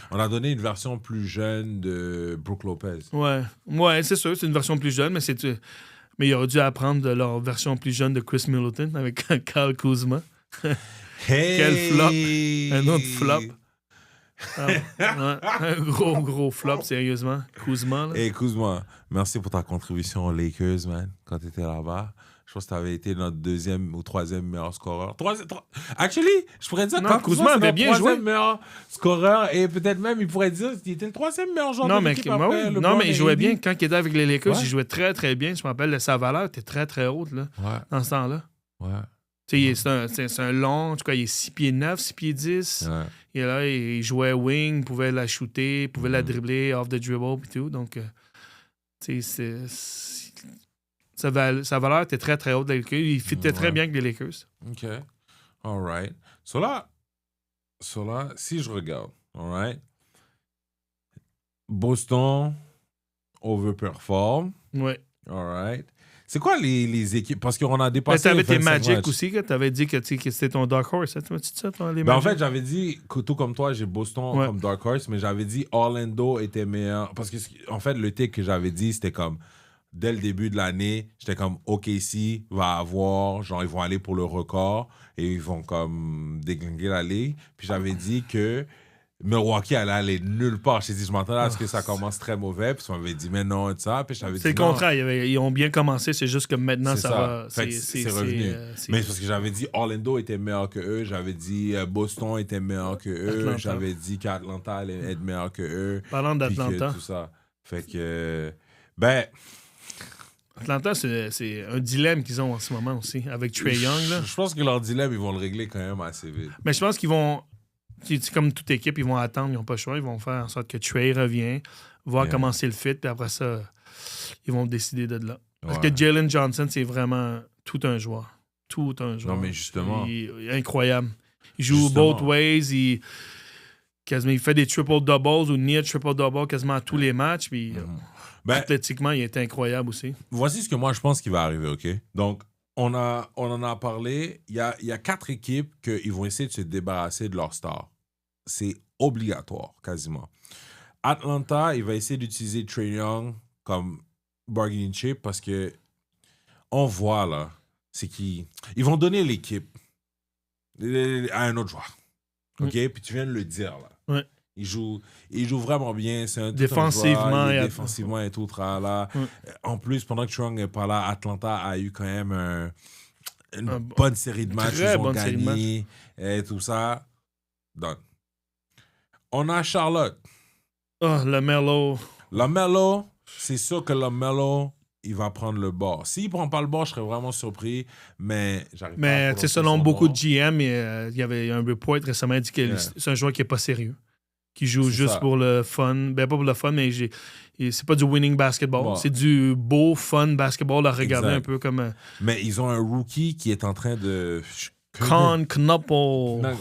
On a donné une version plus jeune de Brook Lopez. Ouais, c'est sûr, c'est une version plus jeune, mais il aurait dû apprendre de leur version plus jeune de Chris Middleton avec Kyle Kuzma. Quel flop! Un autre flop. Un gros flop, sérieusement. Kuzma. Hey, Kuzma, merci pour ta contribution aux Lakers, man, quand tu étais là-bas. Je pense que tu avais été notre 2e ou 3e meilleur scoreur. Actually, je pourrais dire que Kuzma avait bien joué. 3e meilleur scoreur et peut-être même, il pourrait dire qu'il était le 3e meilleur joueur de l'équipe après. Mais il jouait bien. Quand il était avec les Lakers, il jouait très, très bien. Je me rappelle, sa valeur était très, très haute là, dans ce temps-là. C'est un long, en tout cas, il est 6 pieds 9, 6 pieds 10. Et là, il jouait wing, pouvait la shooter, pouvait la dribbler off the dribble et tout. Donc, sa valeur était très, très haute dans les Lakers. Il fitait très bien avec les Lakers. OK. All right. So là, So là, si je regarde, all right? Boston overperform, Ouais. all right? C'est quoi les équipes? Parce qu'on a Mais dépassé t'avais les tes 25 Magic matchs. aussi, que t'avais dit que c'était ton Dark Horse. Tu m'as dit ça, les Ben en Magic? fait, j'avais dit, tout comme toi, j'ai Boston Ouais. comme Dark Horse, mais j'avais dit Orlando était meilleur. Parce que, en fait, le take que j'avais dit, c'était comme, dès le début de l'année, j'étais comme, OKC va avoir, genre, ils vont aller pour le record et ils vont comme déglinguer la ligue. Puis j'avais dit que Milwaukee allait aller nulle part. J'ai dit, je m'attendais à ce que ça commence très mauvais. Puis tu m'avais dit, mais non, et ça. Puis je t'avais dit, C'est le non. contraire. Ils ont bien commencé. C'est juste que maintenant, C'est ça va. Fait que c'est revenu. c'est- Mais c'est parce que j'avais dit Orlando était meilleur que eux. J'avais dit Boston était meilleur que eux. Atlanta. J'avais dit qu'Atlanta allait être meilleur que eux. Parlant Puis que d'Atlanta. tout ça. Fait que... Ben... Atlanta, c'est un dilemme qu'ils ont en ce moment aussi, avec Trae Young. Là. Je pense que leur dilemme, ils vont le régler quand même assez vite. Mais je pense qu'ils vont. C'est comme toute équipe, ils vont attendre, ils n'ont pas le choix. Ils vont faire en sorte que Trae revienne, voir Yeah. comment c'est le fit, puis après ça, ils vont décider de là. Parce Ouais. que Jalen Johnson, c'est vraiment tout un joueur. Tout un joueur. Non, mais justement. Il est incroyable. Il joue Justement. both ways. Il fait des triple-doubles ou near triple-double quasiment à tous les matchs. Puis Ben, athlétiquement, il est incroyable aussi. voici ce que moi, je pense qui va arriver, OK? Donc, on en a parlé. Il y a 4 équipes qui vont essayer de se débarrasser de leur star. C'est obligatoire, quasiment. Atlanta, il va essayer d'utiliser Trae Young comme bargaining chip parce que on voit, là, c'est qu'ils vont donner l'équipe à un autre joueur. OK? Puis tu viens de le dire, là. Ouais. Il joue vraiment bien. C'est un Défensivement tout un joueur, et défensivement et tout. Là. Ouais. En plus, pendant que Young n'est pas là, Atlanta a eu quand même une Un bonne série de matchs. très Ils ont bonne série de gagné et tout ça. Done. On a Charlotte. Oh, le Melo. LaMelo, c'est sûr que LaMelo, il va prendre le bord. S'il prend pas le bord, je serais vraiment surpris, mais j'arrive pas à Mais prononcer selon son beaucoup nom. de GM, il y avait un report récemment dit que Yeah. c'est un joueur qui n'est pas sérieux. Qui joue C'est juste ça. pour le fun. Ben, pas pour le fun, mais c'est pas du winning basketball. Bon. C'est du beau, fun basketball à regarder Exact. un peu comme Mais ils ont un rookie qui est en train de... Con Knoppel. Non,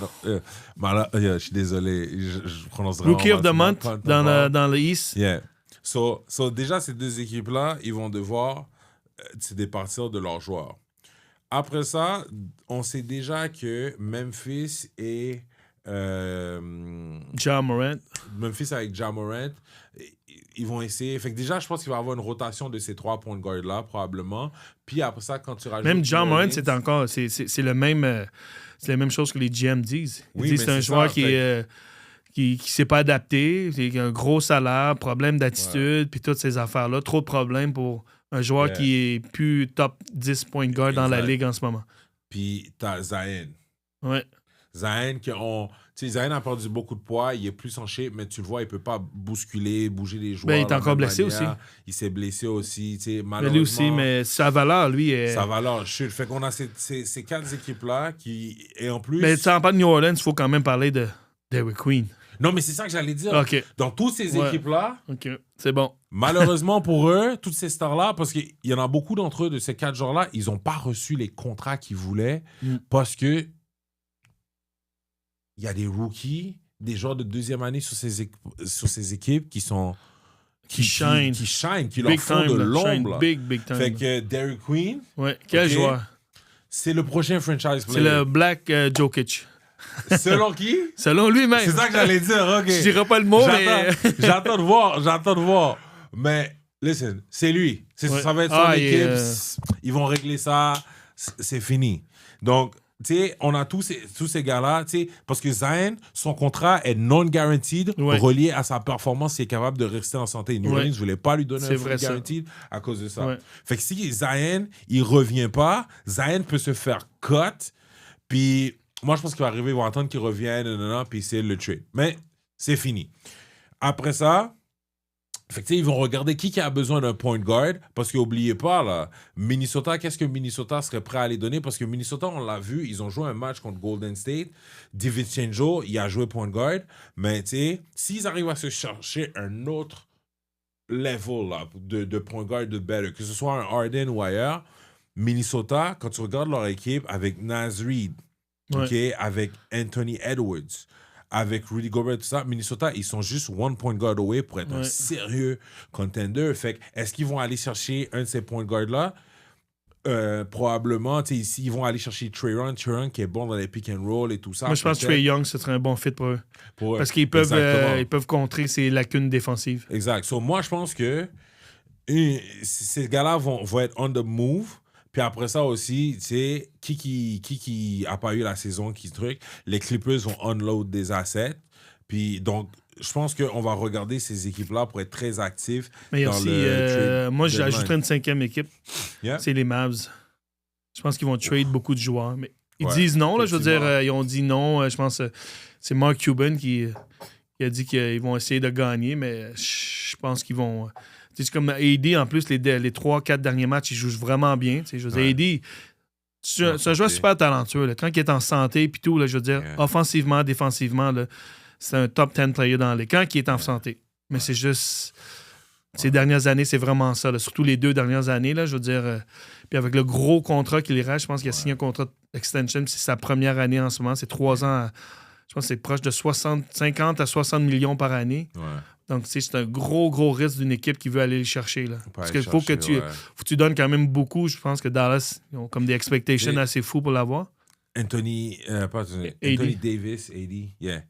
ben là, je suis désolé, je prononce vraiment Rookie of the mal. Month dans le East. Yeah. So, déjà, ces deux équipes-là, ils vont devoir se départir de leurs joueurs. Après ça, on sait déjà que Memphis et... Ja Morant. Memphis avec Ja Morant, ils vont essayer. Fait que déjà, je pense qu'il va y avoir une rotation de ces 3 points de guard-là, probablement. Puis après ça, quand tu rajoutes... Même Ja New Morant, Orleans- c'est encore. C'est le même. C'est la même chose que les GM disent. Ils Oui, disent mais c'est un c'est joueur ça, qui s'est pas adapté, qui a un gros salaire, problème d'attitude, puis toutes ces affaires-là. Trop de problèmes pour un joueur Yeah. qui est plus top 10 point guard dans la Exact. ligue en ce moment. Puis t'as Zion. Ouais. Zion, tu sais, Zion a perdu beaucoup de poids, il est plus en shape, mais tu le vois, il peut pas bousculer, bouger les joueurs. Ben, il est de la encore même blessé manière. aussi. Il s'est blessé aussi, tu sais, Mais malheureusement. lui aussi, mais sa valeur, lui, est. Ça va là, chute. Fait qu'on a ces 4 équipes-là qui... Et en plus... Mais tu en parles de New Orleans, il faut quand même parler de Derrick Queen. Non, mais c'est ça que j'allais dire. OK. Dans toutes ces Ouais. équipes-là, OK. C'est bon. malheureusement pour eux, toutes ces stars-là, parce qu'il y en a beaucoup d'entre eux, de ces 4 joueurs-là, ils n'ont pas reçu les contrats qu'ils voulaient parce que il y a des rookies, des joueurs de deuxième année sur ces équipes qui sont... Qui shine. Qui leur Big font time. de là. Shine l'ombre. big time. Fait que Derrick Queen, Ouais. Quel OK. joueur? c'est le prochain franchise C'est player. le Black Jokic. Selon qui? Selon lui-même. C'est ça que j'allais dire, OK. Je dirais pas le mot, mais. J'attends de voir. Mais, listen, c'est lui. Ouais. Ça va être son équipe. et, Ils vont régler ça. C'est fini. Donc, tu sais, on a tous ces gars-là, tu sais, parce que Zion, son contrat est non-guaranteed, Ouais. relié à sa performance, s'il est capable de rester en santé. New Ouais. Orleans ne voulait pas lui donner C'est un vrai, full ça. guaranteed à cause de ça. Ouais. Fait que si Zion, il revient pas, Zion peut se faire cut, puis moi, je pense qu'il va arriver, ils vont attendre qu'il revienne, puis c'est le trade. Mais c'est fini. Après ça, fait que, tu sais, ils vont regarder qui a besoin d'un point guard, parce qu'oubliez pas, là, Minnesota, qu'est-ce que Minnesota serait prêt à aller donner? Parce que Minnesota, on l'a vu, ils ont joué un match contre Golden State. DiVincenzo, il a joué point guard, mais tu sais, s'ils arrivent à se chercher un autre level là, de point guard de better, que ce soit un Harden ou ailleurs, Minnesota, quand tu regardes leur équipe avec Naz Reid, Ouais. ok, avec Anthony Edwards, avec Rudy Gobert et tout ça, Minnesota, ils sont juste one point guard away pour être un sérieux contender. Fait que, est-ce qu'ils vont aller chercher un de ces point guards-là? Probablement, ici, ils vont aller chercher Trae Young qui est bon dans les pick and roll et tout ça. Moi, je pense que Trae Young, ce serait un bon fit pour eux. Parce qu'ils peuvent, ils peuvent contrer ces lacunes défensives. Exact. So, moi, je pense que ces gars-là vont être on the move. Puis après ça aussi, tu sais, qui a pas eu la saison, qui truc, les Clippers vont unload des assets. Puis donc, je pense qu'on va regarder ces équipes-là pour être très actifs. Mais dans aussi, moi, j'ajouterais une 5e équipe. Yeah. C'est les Mavs. Je pense qu'ils vont trade beaucoup de joueurs. Mais ils disent non, là, je veux dire, ils ont dit non. Je pense que c'est Mark Cuban qui a dit qu'ils vont essayer de gagner, mais je pense qu'ils vont... C'est comme AD, en plus, les 3-4 derniers matchs, il joue vraiment bien. Je veux dire, AD, c'est un joueur super talentueux. Là. Quand il est en santé et tout, là, je veux dire, offensivement, défensivement, là, c'est un top 10 player dans les camps qui est en santé. Mais c'est juste... Ces dernières années, c'est vraiment ça. Là. Surtout les 2 dernières années, là, je veux dire... puis avec le gros contrat qu'il reste, je pense qu'il a signé un contrat d'extension. C'est sa première année en ce moment. C'est 3 ans... Je pense que c'est proche de 50 à 60 millions par année. Ouais. Donc, c'est un gros risque d'une équipe qui veut aller le chercher. Là. Parce qu'il faut que tu donnes quand même beaucoup. Je pense que Dallas, ils ont comme des expectations assez fous pour l'avoir. Anthony Davis, AD. Yeah.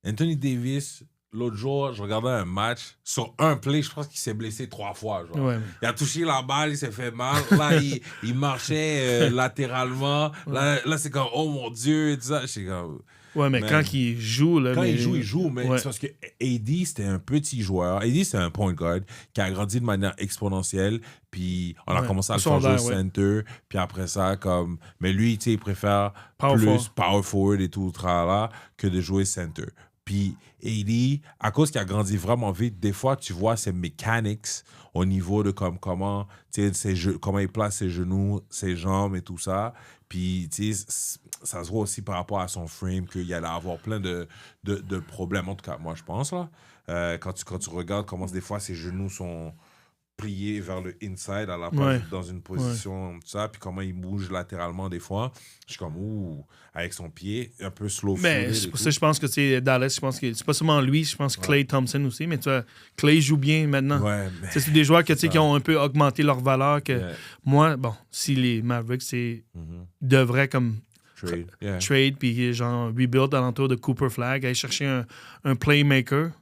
Anthony Davis, l'autre jour, je regardais un match. Sur un play, je pense qu'il s'est blessé 3 fois. Genre. Ouais. Il a touché la balle, il s'est fait mal. Là, il marchait latéralement. Là, c'est comme, oh mon Dieu. Et tout ça. C'est comme... Ouais, mais quand il joue... Là, il joue, mais c'est parce que AD, c'était un petit joueur. AD, c'est un point guard qui a grandi de manière exponentielle, puis on a commencé à le faire jouer center, puis après ça, comme... Mais lui, tu sais, il préfère plus power forward et tout, là, que de jouer center. Puis AD, à cause qu'il a grandi vraiment vite, des fois, tu vois ses mechanics au niveau de comment il place ses genoux, ses jambes et tout ça. Puis, tu sais, ça se voit aussi par rapport à son frame qu'il allait avoir plein de problèmes. En tout cas, moi, je pense, là. Quand tu regardes comment des fois ses genoux sont pliés vers le inside à la place dans une position, tout ça, puis comment il bouge latéralement des fois. Je suis comme, avec son pied, un peu slow. Mais c'est pour ça que je pense que c'est Dallas, je pense que c'est pas seulement lui, je pense que Klay Thompson aussi, mais tu vois, Klay joue bien maintenant. Ouais, c'est des joueurs qui ont un peu augmenté leur valeur. Moi, bon, si les Mavericks, devraient comme trade, puis genre rebuild alentour de Cooper Flag, aller chercher un playmaker.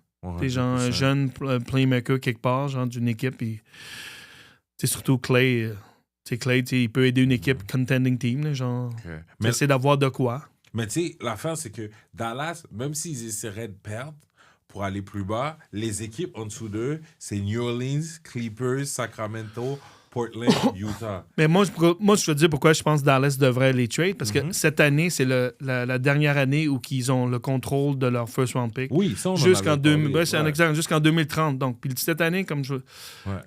T'es genre un jeune playmaker quelque part, genre d'une équipe. C'est surtout Klay. Klay, il peut aider une équipe contending team. Là, genre, mais c'est d'avoir de quoi. Mais tu sais, l'affaire, c'est que Dallas, même s'ils essaieraient de perdre pour aller plus bas, les équipes en dessous d'eux, c'est New Orleans, Clippers, Sacramento, Portland, Utah. Mais moi, je te dis pourquoi je pense que Dallas devrait les trade. Parce que cette année, c'est la dernière année où ils ont le contrôle de leur first round pick. Oui, ça, on jusqu'en 2030. Donc, puis cette année, comme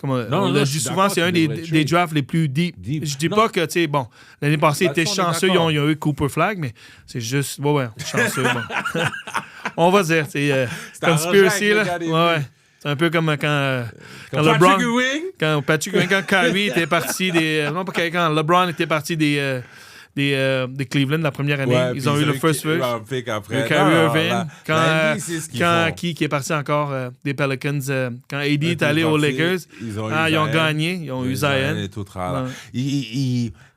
on l'a dit souvent, c'est un des drafts les plus deep. Je dis pas que, tu sais, bon, l'année passée, ils étaient chanceux, ils ont eu Cooper Flag, mais c'est juste, chanceux. Bon. On va dire, c'est conspiracy, là. Ouais. C'est un peu comme quand LeBron... Patrick Ewing, quand Kyrie était parti des... Non, pas quand LeBron était parti des Cleveland la première année. Ils ont eu le first pick après. Kyrie Irving. Quand qui est parti encore des Pelicans. Quand AD est allé aux Lakers, ils ont gagné. Ils ont eu Zion.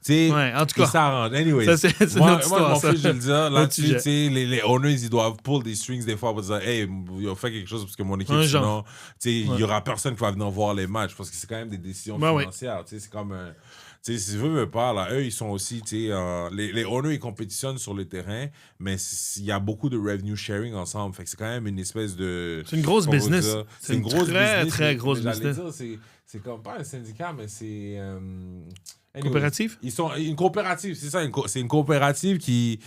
En tout cas, ils s'arrangent. Anyway, moi, je m'en fiche de le dire. Là-dessus, les owners, ils doivent pull des strings des fois pour dire, hey, ils ont fait quelque chose parce que mon équipe, sinon, il n'y aura personne qui va venir voir les matchs parce que c'est quand même des décisions financières. C'est comme un. Si tu veux pas, là, eux, ils sont aussi, les owners, ils compétitionnent sur le terrain, mais il y a beaucoup de revenue sharing ensemble. Fait que c'est quand même une espèce de... C'est une grosse business. C'est une grosse business. Très grosse business. C'est comme pas un syndicat, mais c'est... coopérative? Ils sont une coopérative, c'est ça. C'est une coopérative qui,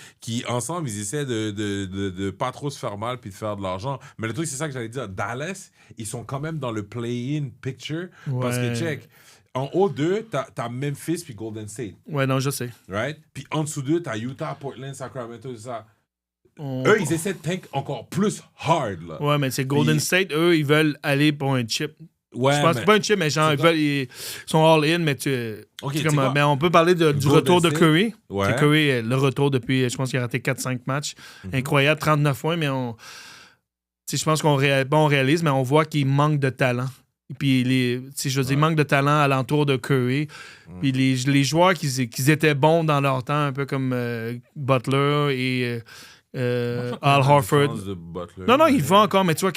ensemble, ils essaient de pas trop se faire mal puis de faire de l'argent. Mais le truc, c'est ça que j'allais dire. Dallas, ils sont quand même dans le play-in picture parce que, check... En haut d'eux, t'as Memphis puis Golden State. Ouais, non, je sais. Right? Puis en dessous d'eux, t'as Utah, Portland, Sacramento, tout ça. Eux, ils essaient de tank encore plus hard, là. Ouais, mais c'est Golden State, eux, ils veulent aller pour un chip. Ouais, Je pense que c'est pas un chip, mais genre, ils sont all-in, mais mais on peut parler du Golden retour de State? Curry. Ouais. C'est Curry, le retour depuis, je pense qu'il a raté 4-5 matchs. Incroyable, 39 points, mais je pense qu'on réalise, mais on voit qu'il manque de talent. Puis, il manque de talent alentour de Curry. Puis, les joueurs qui étaient bons dans leur temps, un peu comme Butler et Al Horford. Non, il va encore, mais tu vois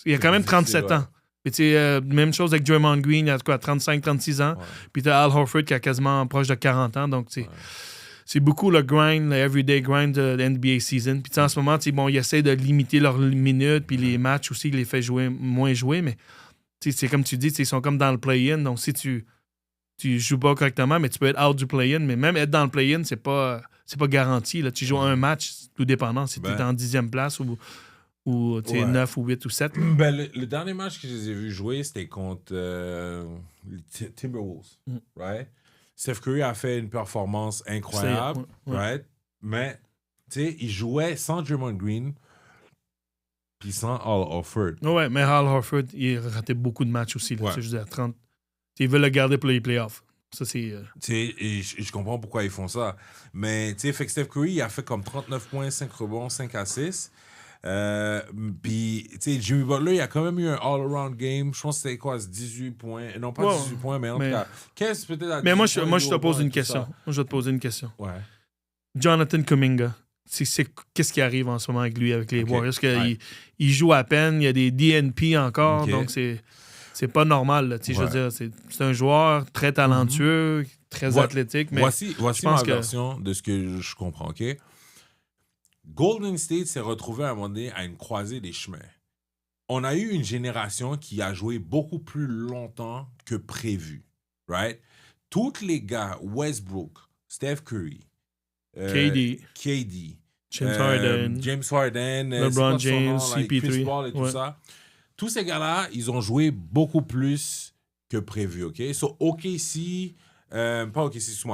il a quand même 37 ans. Puis, même chose avec Draymond Green, il a 35-36 ans. Puis, tu as Al Horford qui a quasiment proche de 40 ans. Donc, c'est beaucoup le grind, le everyday grind de l'NBA season. Puis, en ce moment, il essaie de limiter leurs minutes. Puis, les matchs aussi, il les fait moins jouer. Mais, c'est comme tu dis, ils sont comme dans le play-in. Donc, si tu joues pas correctement, mais tu peux être out du play-in. Mais même être dans le play-in, c'est pas garanti. Là. Tu joues un match, tout dépendant. Si tu es en 10e place ou 9 ou 8 ou 7. Ben, le dernier match que je les ai vus jouer, c'était contre les Timberwolves. Right? Steph Curry a fait une performance incroyable. Right? Mais, il jouait sans Draymond Green puis sans Al Horford. Ouais, mais Al Horford, il a raté beaucoup de matchs aussi. Là, je veux dire, 30. Ils veulent le garder pour les playoffs. Ça, c'est. Je comprends pourquoi ils font ça. Mais, fait que Steph Curry, il a fait comme 39 points, 5 rebonds, 5 assists. Puis, Jimmy Butler, il a quand même eu un all-around game. Je pense que c'était quoi, 18 points. Non, pas 18 points, mais en tout cas, 15 peut-être à 18 Mais moi, points, je te pose une question. Moi, je vais te poser une question. Ouais. Jonathan Kuminga, qu'est-ce qui arrive en ce moment avec lui, avec les Warriors? Il joue à peine, il y a des DNP encore, donc c'est pas normal. Là, je veux dire, c'est un joueur très talentueux, très athlétique. Mais voici ma version de ce que je comprends, OK? Golden State s'est retrouvé à un moment donné à une croisée des chemins. On a eu une génération qui a joué beaucoup plus longtemps que prévu. Right? Tous les gars, Westbrook, Steph Curry, KD, James Harden, LeBron James, CP3, Chris Paul et tout ça. Tous ces gars-là, ils ont joué beaucoup plus que prévu. OK? So,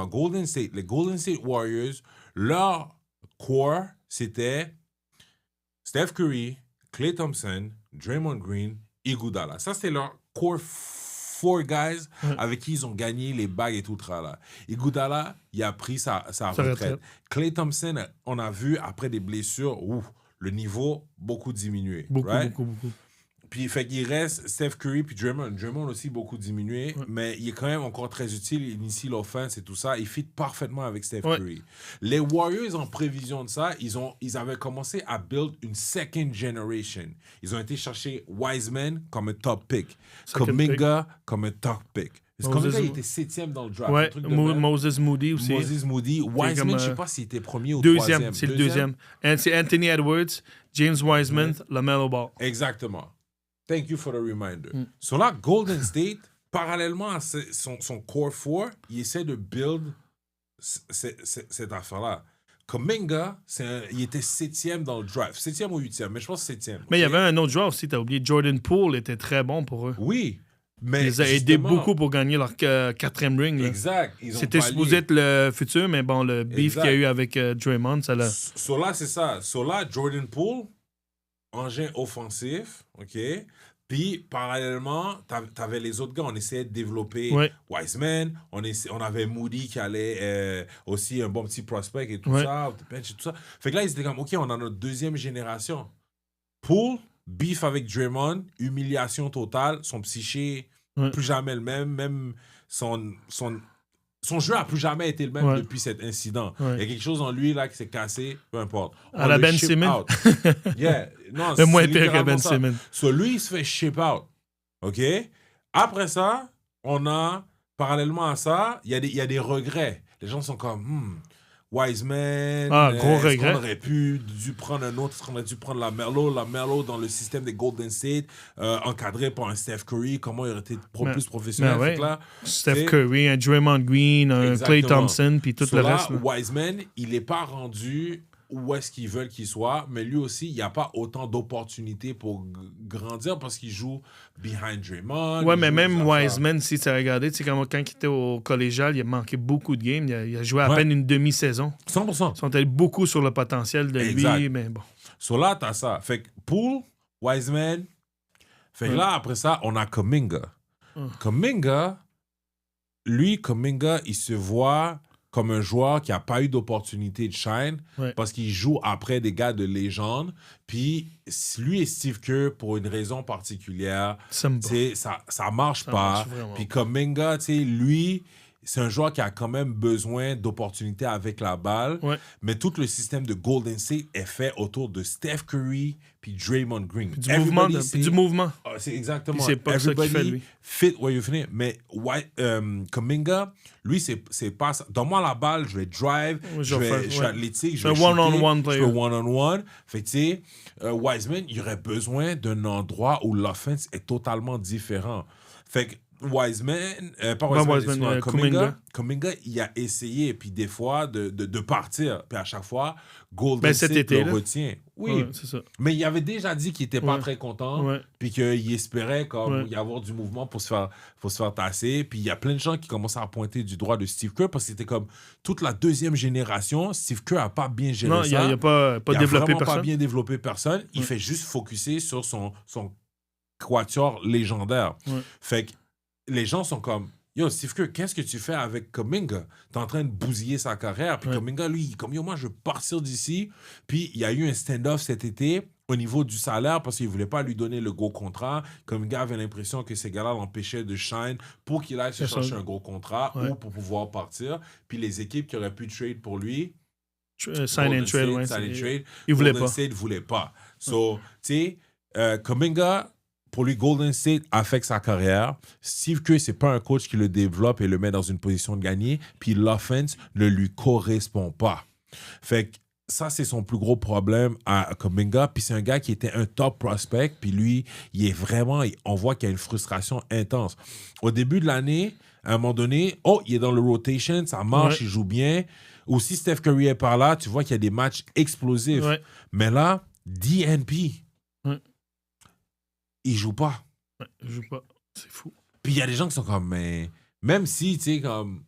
Golden State, les Golden State Warriors, leur core, c'était Steph Curry, Klay Thompson, Draymond Green, Iguodala. Ça, c'était leur core 4 guys avec qui ils ont gagné les bagues et tout là. Iguodala, il a pris sa retraite. Klay Thompson, on a vu après des blessures, le niveau beaucoup diminué. Beaucoup. Puis, fait qu'il reste Steph Curry puis Draymond. Draymond aussi beaucoup diminué, mais il est quand même encore très utile. Il initie l'offense et tout ça. Il fit parfaitement avec Steph Curry. Les Warriors, en prévision de ça, ils avaient commencé à build une second generation. Ils ont été chercher Wiseman comme un top pick. Kuminga comme un top pick. Kuminga, il était 7e dans le draft. Moses Moody aussi. Wiseman, je ne sais pas s'il était premier ou deuxième. C'est le deuxième. C'est Anthony Edwards, James Wiseman, LaMelo Ball. Exactement. Thank you for the reminder. So là, Golden State, parallèlement à son core 4, il essaie de build cette affaire-là. Kuminga, il était 7e dans le draft. 7e ou 8e, mais je pense 7e. Mais il y avait un autre joueur aussi, tu as oublié. Jordan Poole était très bon pour eux. Oui, mais ils ont aidé beaucoup pour gagner leur 4e ring. Là. Exact. C'était supposé être le futur, mais bon, le beef qu'il y a eu avec Draymond, ça l'a... So là, c'est ça. So là, Jordan Poole, engin offensif, OK? Puis, parallèlement, t'avais les autres gars. On essayait de développer Wiseman. On avait Moody qui allait aussi un bon petit prospect et tout ça. Fait que là, ils étaient comme, OK, on a notre deuxième génération. Poole, beef avec Draymond, humiliation totale. Son psyché, plus jamais le même. Même son jeu a plus jamais été le même depuis cet incident. Il y a quelque chose en lui là qui s'est cassé, peu importe. À la Ben Simmons. Non, le moins pire que Ben Simmons. So, lui, il se fait ship out. OK? Après ça, on a, parallèlement à ça, il y a des regrets. Les gens sont comme, Wiseman, gros regret. On aurait dû prendre un autre, est-ce qu'on a dû prendre LaMelo dans le système des Golden State, encadré par un Steph Curry, comment il aurait été plus professionnel. Là, Steph Curry, un Draymond Green, un Klay Thompson, puis tout le reste. Là. Wiseman, il n'est pas rendu où est-ce qu'ils veulent qu'il soit, mais lui aussi, il n'y a pas autant d'opportunités pour grandir parce qu'il joue behind Draymond. Ouais, mais même Wiseman, si tu as regardé, quand il était au collégial, il a manqué beaucoup de games. Il a joué à peine une demi-saison. 100%. Ils sont allés beaucoup sur le potentiel de lui, mais bon. So là, t'as ça. Fait que Poole, Wiseman, fait que là, après ça, on a Kuminga. Kuminga, il se voit comme un joueur qui n'a pas eu d'opportunité de shine parce qu'il joue après des gars de légende. Puis lui et Steve Kerr, pour une raison particulière, ça marche pas. Puis Kuminga, lui, c'est un joueur qui a quand même besoin d'opportunités avec la balle. Mais tout le système de Golden State est fait autour de Steph Curry puis Draymond Green. Puis du mouvement. C'est exactement. Puis c'est pas ça qu'il fait, lui. Fit where you fit. Mais Kuminga, lui, c'est pas ça. Donne-moi la balle, je vais drive, je suis athlétique, je vais one-on-one shooter, je fais one-on-one. Fait que, tu sais, Wiseman, il aurait besoin d'un endroit où l'offense est totalement différent. Fait que Kuminga, il a essayé, puis des fois, de partir. Puis à chaque fois, Golden State le retient. Oui, c'est ça. Mais il avait déjà dit qu'il n'était pas très content, puis qu'il espérait y avoir du mouvement pour se faire tasser. Puis il y a plein de gens qui commencent à pointer du doigt de Steve Kerr, parce que c'était comme toute la deuxième génération. Steve Kerr n'a pas bien géré ça. Il n'a pas développé personne. Pas bien développé personne. Il fait juste focusser sur son quatuor légendaire. Fait que les gens sont comme, yo, Steve Kerr, qu'est-ce que tu fais avec Kuminga? T'es en train de bousiller sa carrière. Puis Kuminga, lui, comme, yo, moi, je veux partir d'ici. Puis il y a eu un stand-off cet été au niveau du salaire parce qu'il ne voulait pas lui donner le gros contrat. Kuminga avait l'impression que ces gars-là l'empêchaient de shine pour qu'il aille se chercher un gros contrat ou pour pouvoir partir. Puis les équipes qui auraient pu trade pour lui, sign and trade. Ils ne voulaient pas. So, tu sais, Kuminga, pour lui, Golden State affecte sa carrière. Steve Kerr, c'est pas un coach qui le développe et le met dans une position de gagner. Puis l'offense ne lui correspond pas. Fait que ça, c'est son plus gros problème à Kuminga. Puis c'est un gars qui était un top prospect. Puis lui, on voit qu'il y a une frustration intense. Au début de l'année, à un moment donné, il est dans le rotation, ça marche, il joue bien. Aussi, Steph Curry est par là, tu vois qu'il y a des matchs explosifs. Mais là, DNP, il joue pas. Il joue pas. C'est fou. Puis il y a des gens qui sont comme, mais même si, tu sais, comme.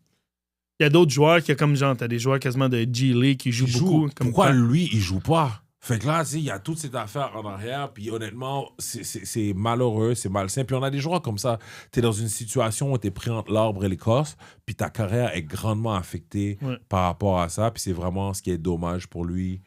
Il y a d'autres joueurs qui, comme genre, t'as des joueurs quasiment de G-League qui jouent beaucoup. Pourquoi lui, il joue pas? Fait que là, tu sais, il y a toute cette affaire en arrière, puis honnêtement, c'est malheureux, c'est malsain. Puis on a des joueurs comme ça. T'es dans une situation où t'es pris entre l'arbre et l'écorce, puis ta carrière est grandement affectée par rapport à ça, puis c'est vraiment ce qui est dommage pour lui.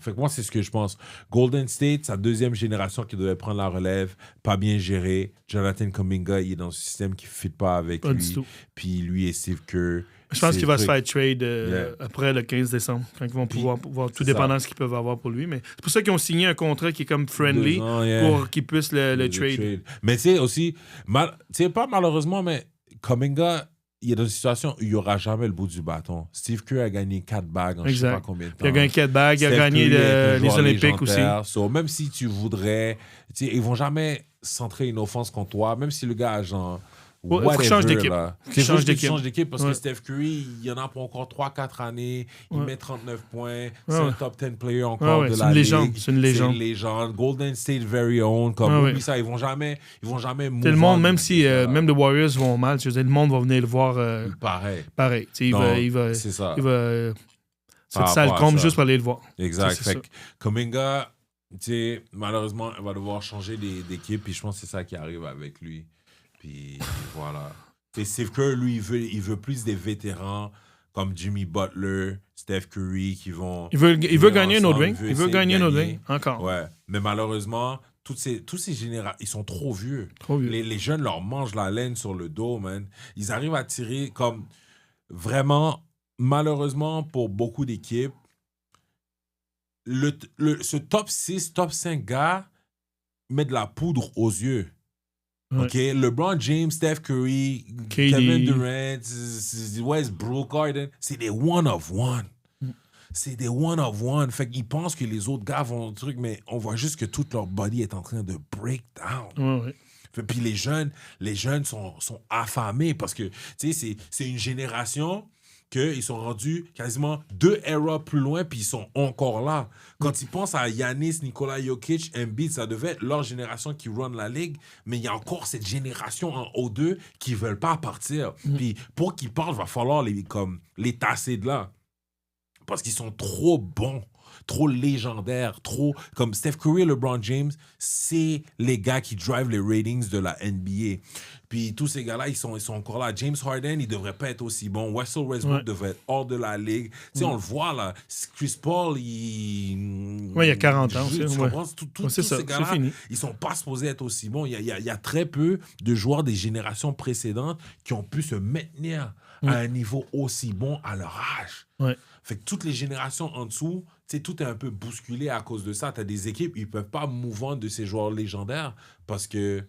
Fait que moi, c'est ce que je pense. Golden State, sa deuxième génération qui devait prendre la relève, pas bien géré. Jonathan Kuminga, il est dans un système qui ne fit pas avec lui. Puis lui et Steve Kerr. Je pense qu'il va se faire trade après le 15 décembre, quand ils vont pouvoir tout dépendant de ce qu'ils peuvent avoir pour lui. Mais c'est pour ça qu'ils ont signé un contrat qui est comme friendly pour qu'ils puissent le trade. Mais tu sais aussi, pas malheureusement, mais Kuminga, il est dans une situation où il n'y aura jamais le bout du bâton. Steve Kerr a gagné 4 bagues en je ne sais pas combien de temps. Il a gagné 4 bagues, il a gagné les Olympiques aussi. So, même si tu voudrais, ils ne vont jamais centrer une offense contre toi, même si le gars a genre... Il faut qu'il change d'équipe. Il faut qu'il change d'équipe parce que Steph Curry, il y en a pour encore 3-4 années. Il met 39 points. C'est un top 10 player encore de la ligue. C'est une légende. Golden State very own. Comme lui, ça, ils vont jamais move. Le monde, même si même les Warriors vont mal, je veux dire, le monde va venir le voir pareil. C'est ça. Il va ça le comble juste pour aller le voir. Exact. Fait que Kuminga, malheureusement, il va devoir changer d'équipe. Puis je pense que c'est ça qui arrive avec lui. Puis voilà. Et Steve Kerr, lui, il veut plus des vétérans comme Jimmy Butler, Steph Curry qui vont... Il veut gagner un autre ring. Il veut gagner un autre ring, encore. Ouais. Mais malheureusement, tous ces générations, ils sont trop vieux. Les jeunes leur mangent la laine sur le dos, man. Ils arrivent à tirer comme... Vraiment, malheureusement, pour beaucoup d'équipes, ce top 6, top 5 gars met de la poudre aux yeux. OK, LeBron James, Steph Curry, Kevin Durant, Westbrook, Harden, c'est des one of one. C'est des one of one. Fait qu'ils pensent que les autres gars vont truc, mais on voit juste que toute leur body est en train de break down. Puis les jeunes sont affamés parce que c'est une génération qu'ils sont rendus quasiment 2 eras plus loin, puis ils sont encore là. Quand ils pensent à Giannis, Nikola Jokic, Embiid, ça devait être leur génération qui run la ligue, mais il y a encore cette génération en O2 qui ne veulent pas partir. Puis pour qu'ils partent, il va falloir les tasser de là. Parce qu'ils sont trop bons. trop légendaires, trop comme Steph Curry et LeBron James, c'est les gars qui drivent les ratings de la NBA. Puis tous ces gars-là, ils sont encore là. James Harden, il devrait pas être aussi bon. Russell Westbrook devrait être hors de la ligue. Tu sais, on le voit là. Chris Paul, il y a 40 ans aussi. Tu comprends? Tous ces gars-là, ils sont pas supposés être aussi bons. Il y a très peu de joueurs des générations précédentes qui ont pu se maintenir à un niveau aussi bon à leur âge. Ouais. Fait que toutes les générations en dessous, tu sais, tout est un peu bousculé à cause de ça. Tu as des équipes, ils peuvent pas move on de ces joueurs légendaires parce que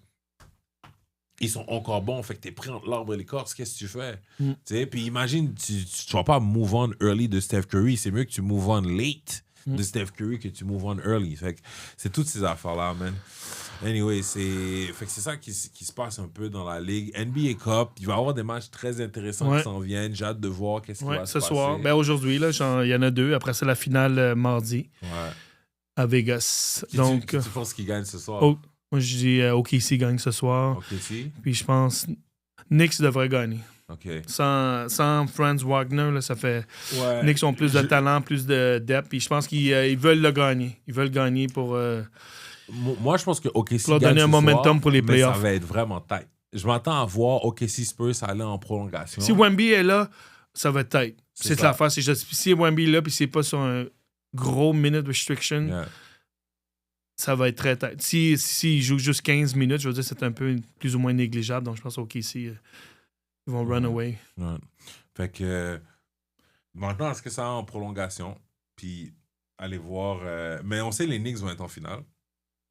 ils sont encore bons. Fait que t'es pris entre l'arbre et l'écorce, qu'est-ce que tu fais? Tu sais, puis imagine, tu vas pas move on early de Steph Curry. C'est mieux que tu move on late de Steph Curry que tu move on early. Fait que c'est toutes ces affaires-là, man. Anyway, c'est ça qui se passe un peu dans la ligue. NBA Cup, il va y avoir des matchs très intéressants qui s'en viennent. J'ai hâte de voir qu'est-ce qui va se passer. Ce soir. Ben aujourd'hui, là, il y en a 2. Après, c'est la finale mardi à Vegas. Donc, tu penses qu'il gagne ce soir? Moi, je dis OKC gagne ce soir. OKC? Puis je pense Knicks devrait gagner. OK. Sans Franz Wagner, là, ça fait... Knicks ont plus de talent, plus de depth. Puis je pense qu'ils veulent le gagner. Ils veulent gagner pour... Moi, je pense que OKC pour donner un momentum pour les playoffs. Ça va être vraiment tight. Je m'attends à voir OKC Spurs aller en prolongation. Si Wemby est là, ça va être tight. C'est l'affaire. Si Wemby est là, puis c'est pas sur un gros minute restriction... Ça va être très tête. S'il joue juste 15 minutes, je veux dire, c'est un peu plus ou moins négligeable. Donc, je pense qu'OKC, ils vont run away. Ouais. Fait que maintenant, est-ce que ça va en prolongation? Puis, allez voir. Mais on sait que les Knicks vont être en finale.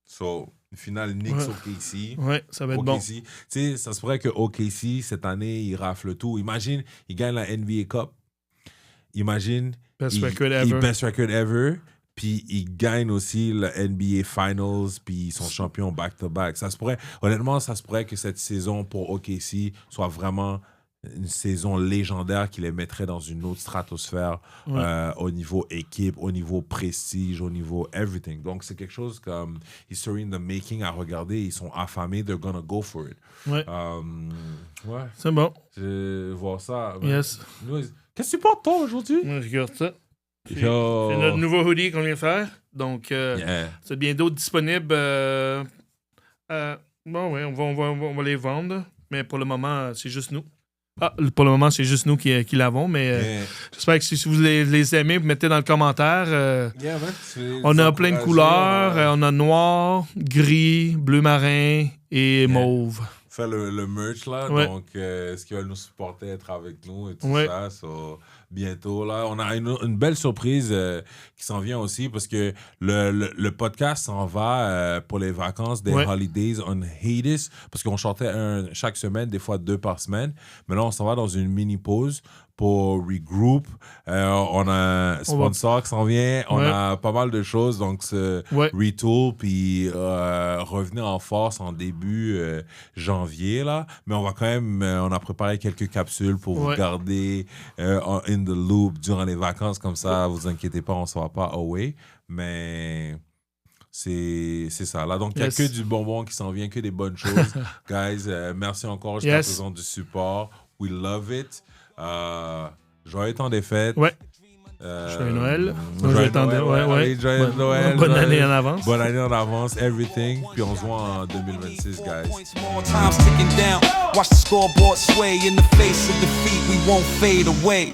So, finale Knicks-OKC. Ouais, ça va être bon. Tu sais, ça se pourrait que OKC, cette année, il rafle tout. Imagine, il gagne la NBA Cup. Imagine, best record ever. Puis ils gagnent aussi le NBA Finals, puis ils sont champions back-to-back. Honnêtement, ça se pourrait que cette saison pour OKC soit vraiment une saison légendaire qui les mettrait dans une autre stratosphère au niveau équipe, au niveau prestige, au niveau everything. Donc, c'est quelque chose comme History in the Making à regarder. Ils sont affamés, they're gonna go for it. C'est bon. Je vois ça. Yes. Qu'est-ce que tu portes, toi, aujourd'hui? Moi, je regarde ça. C'est notre nouveau hoodie qu'on vient de faire. Donc, c'est bien d'autres disponibles. On va les vendre. Mais pour le moment, c'est juste nous. Pour le moment, c'est juste nous qui l'avons. Mais j'espère que si vous les aimez, vous mettez dans le commentaire. On a plein de couleurs. On a noir, gris, bleu marin et mauve. Faire le merch, là. Donc, est-ce qu'ils veulent nous supporter, être avec nous et tout ça? Bientôt, là. On a une belle surprise qui s'en vient aussi parce que le podcast s'en va pour les vacances des Holidays on Hades parce qu'on chantait chaque semaine, des fois 2 par semaine. Mais là, on s'en va dans une mini-pause pour regroup. On a un sponsor qui s'en vient. On a pas mal de choses. Donc, retool, puis revenir en force en début janvier, là. Mais on va quand même... on a préparé quelques capsules pour vous garder in the loop durant les vacances. Comme ça, vous inquiétez pas, on ne s'en va pas away. Mais... C'est ça. Là, donc, il n'y a que du bonbon qui s'en vient, que des bonnes choses. Guys, merci encore jusqu'à présent du support. We love it. Joyeux temps des fêtes. Joyeux Noël. Joyeux Noël. Bonne année en avance. Bonne année en avance, everything. Puis on se voit en 2026, guys. Time's ticking down. Watch the scoreboard sway in the face of defeat. We won't fade away.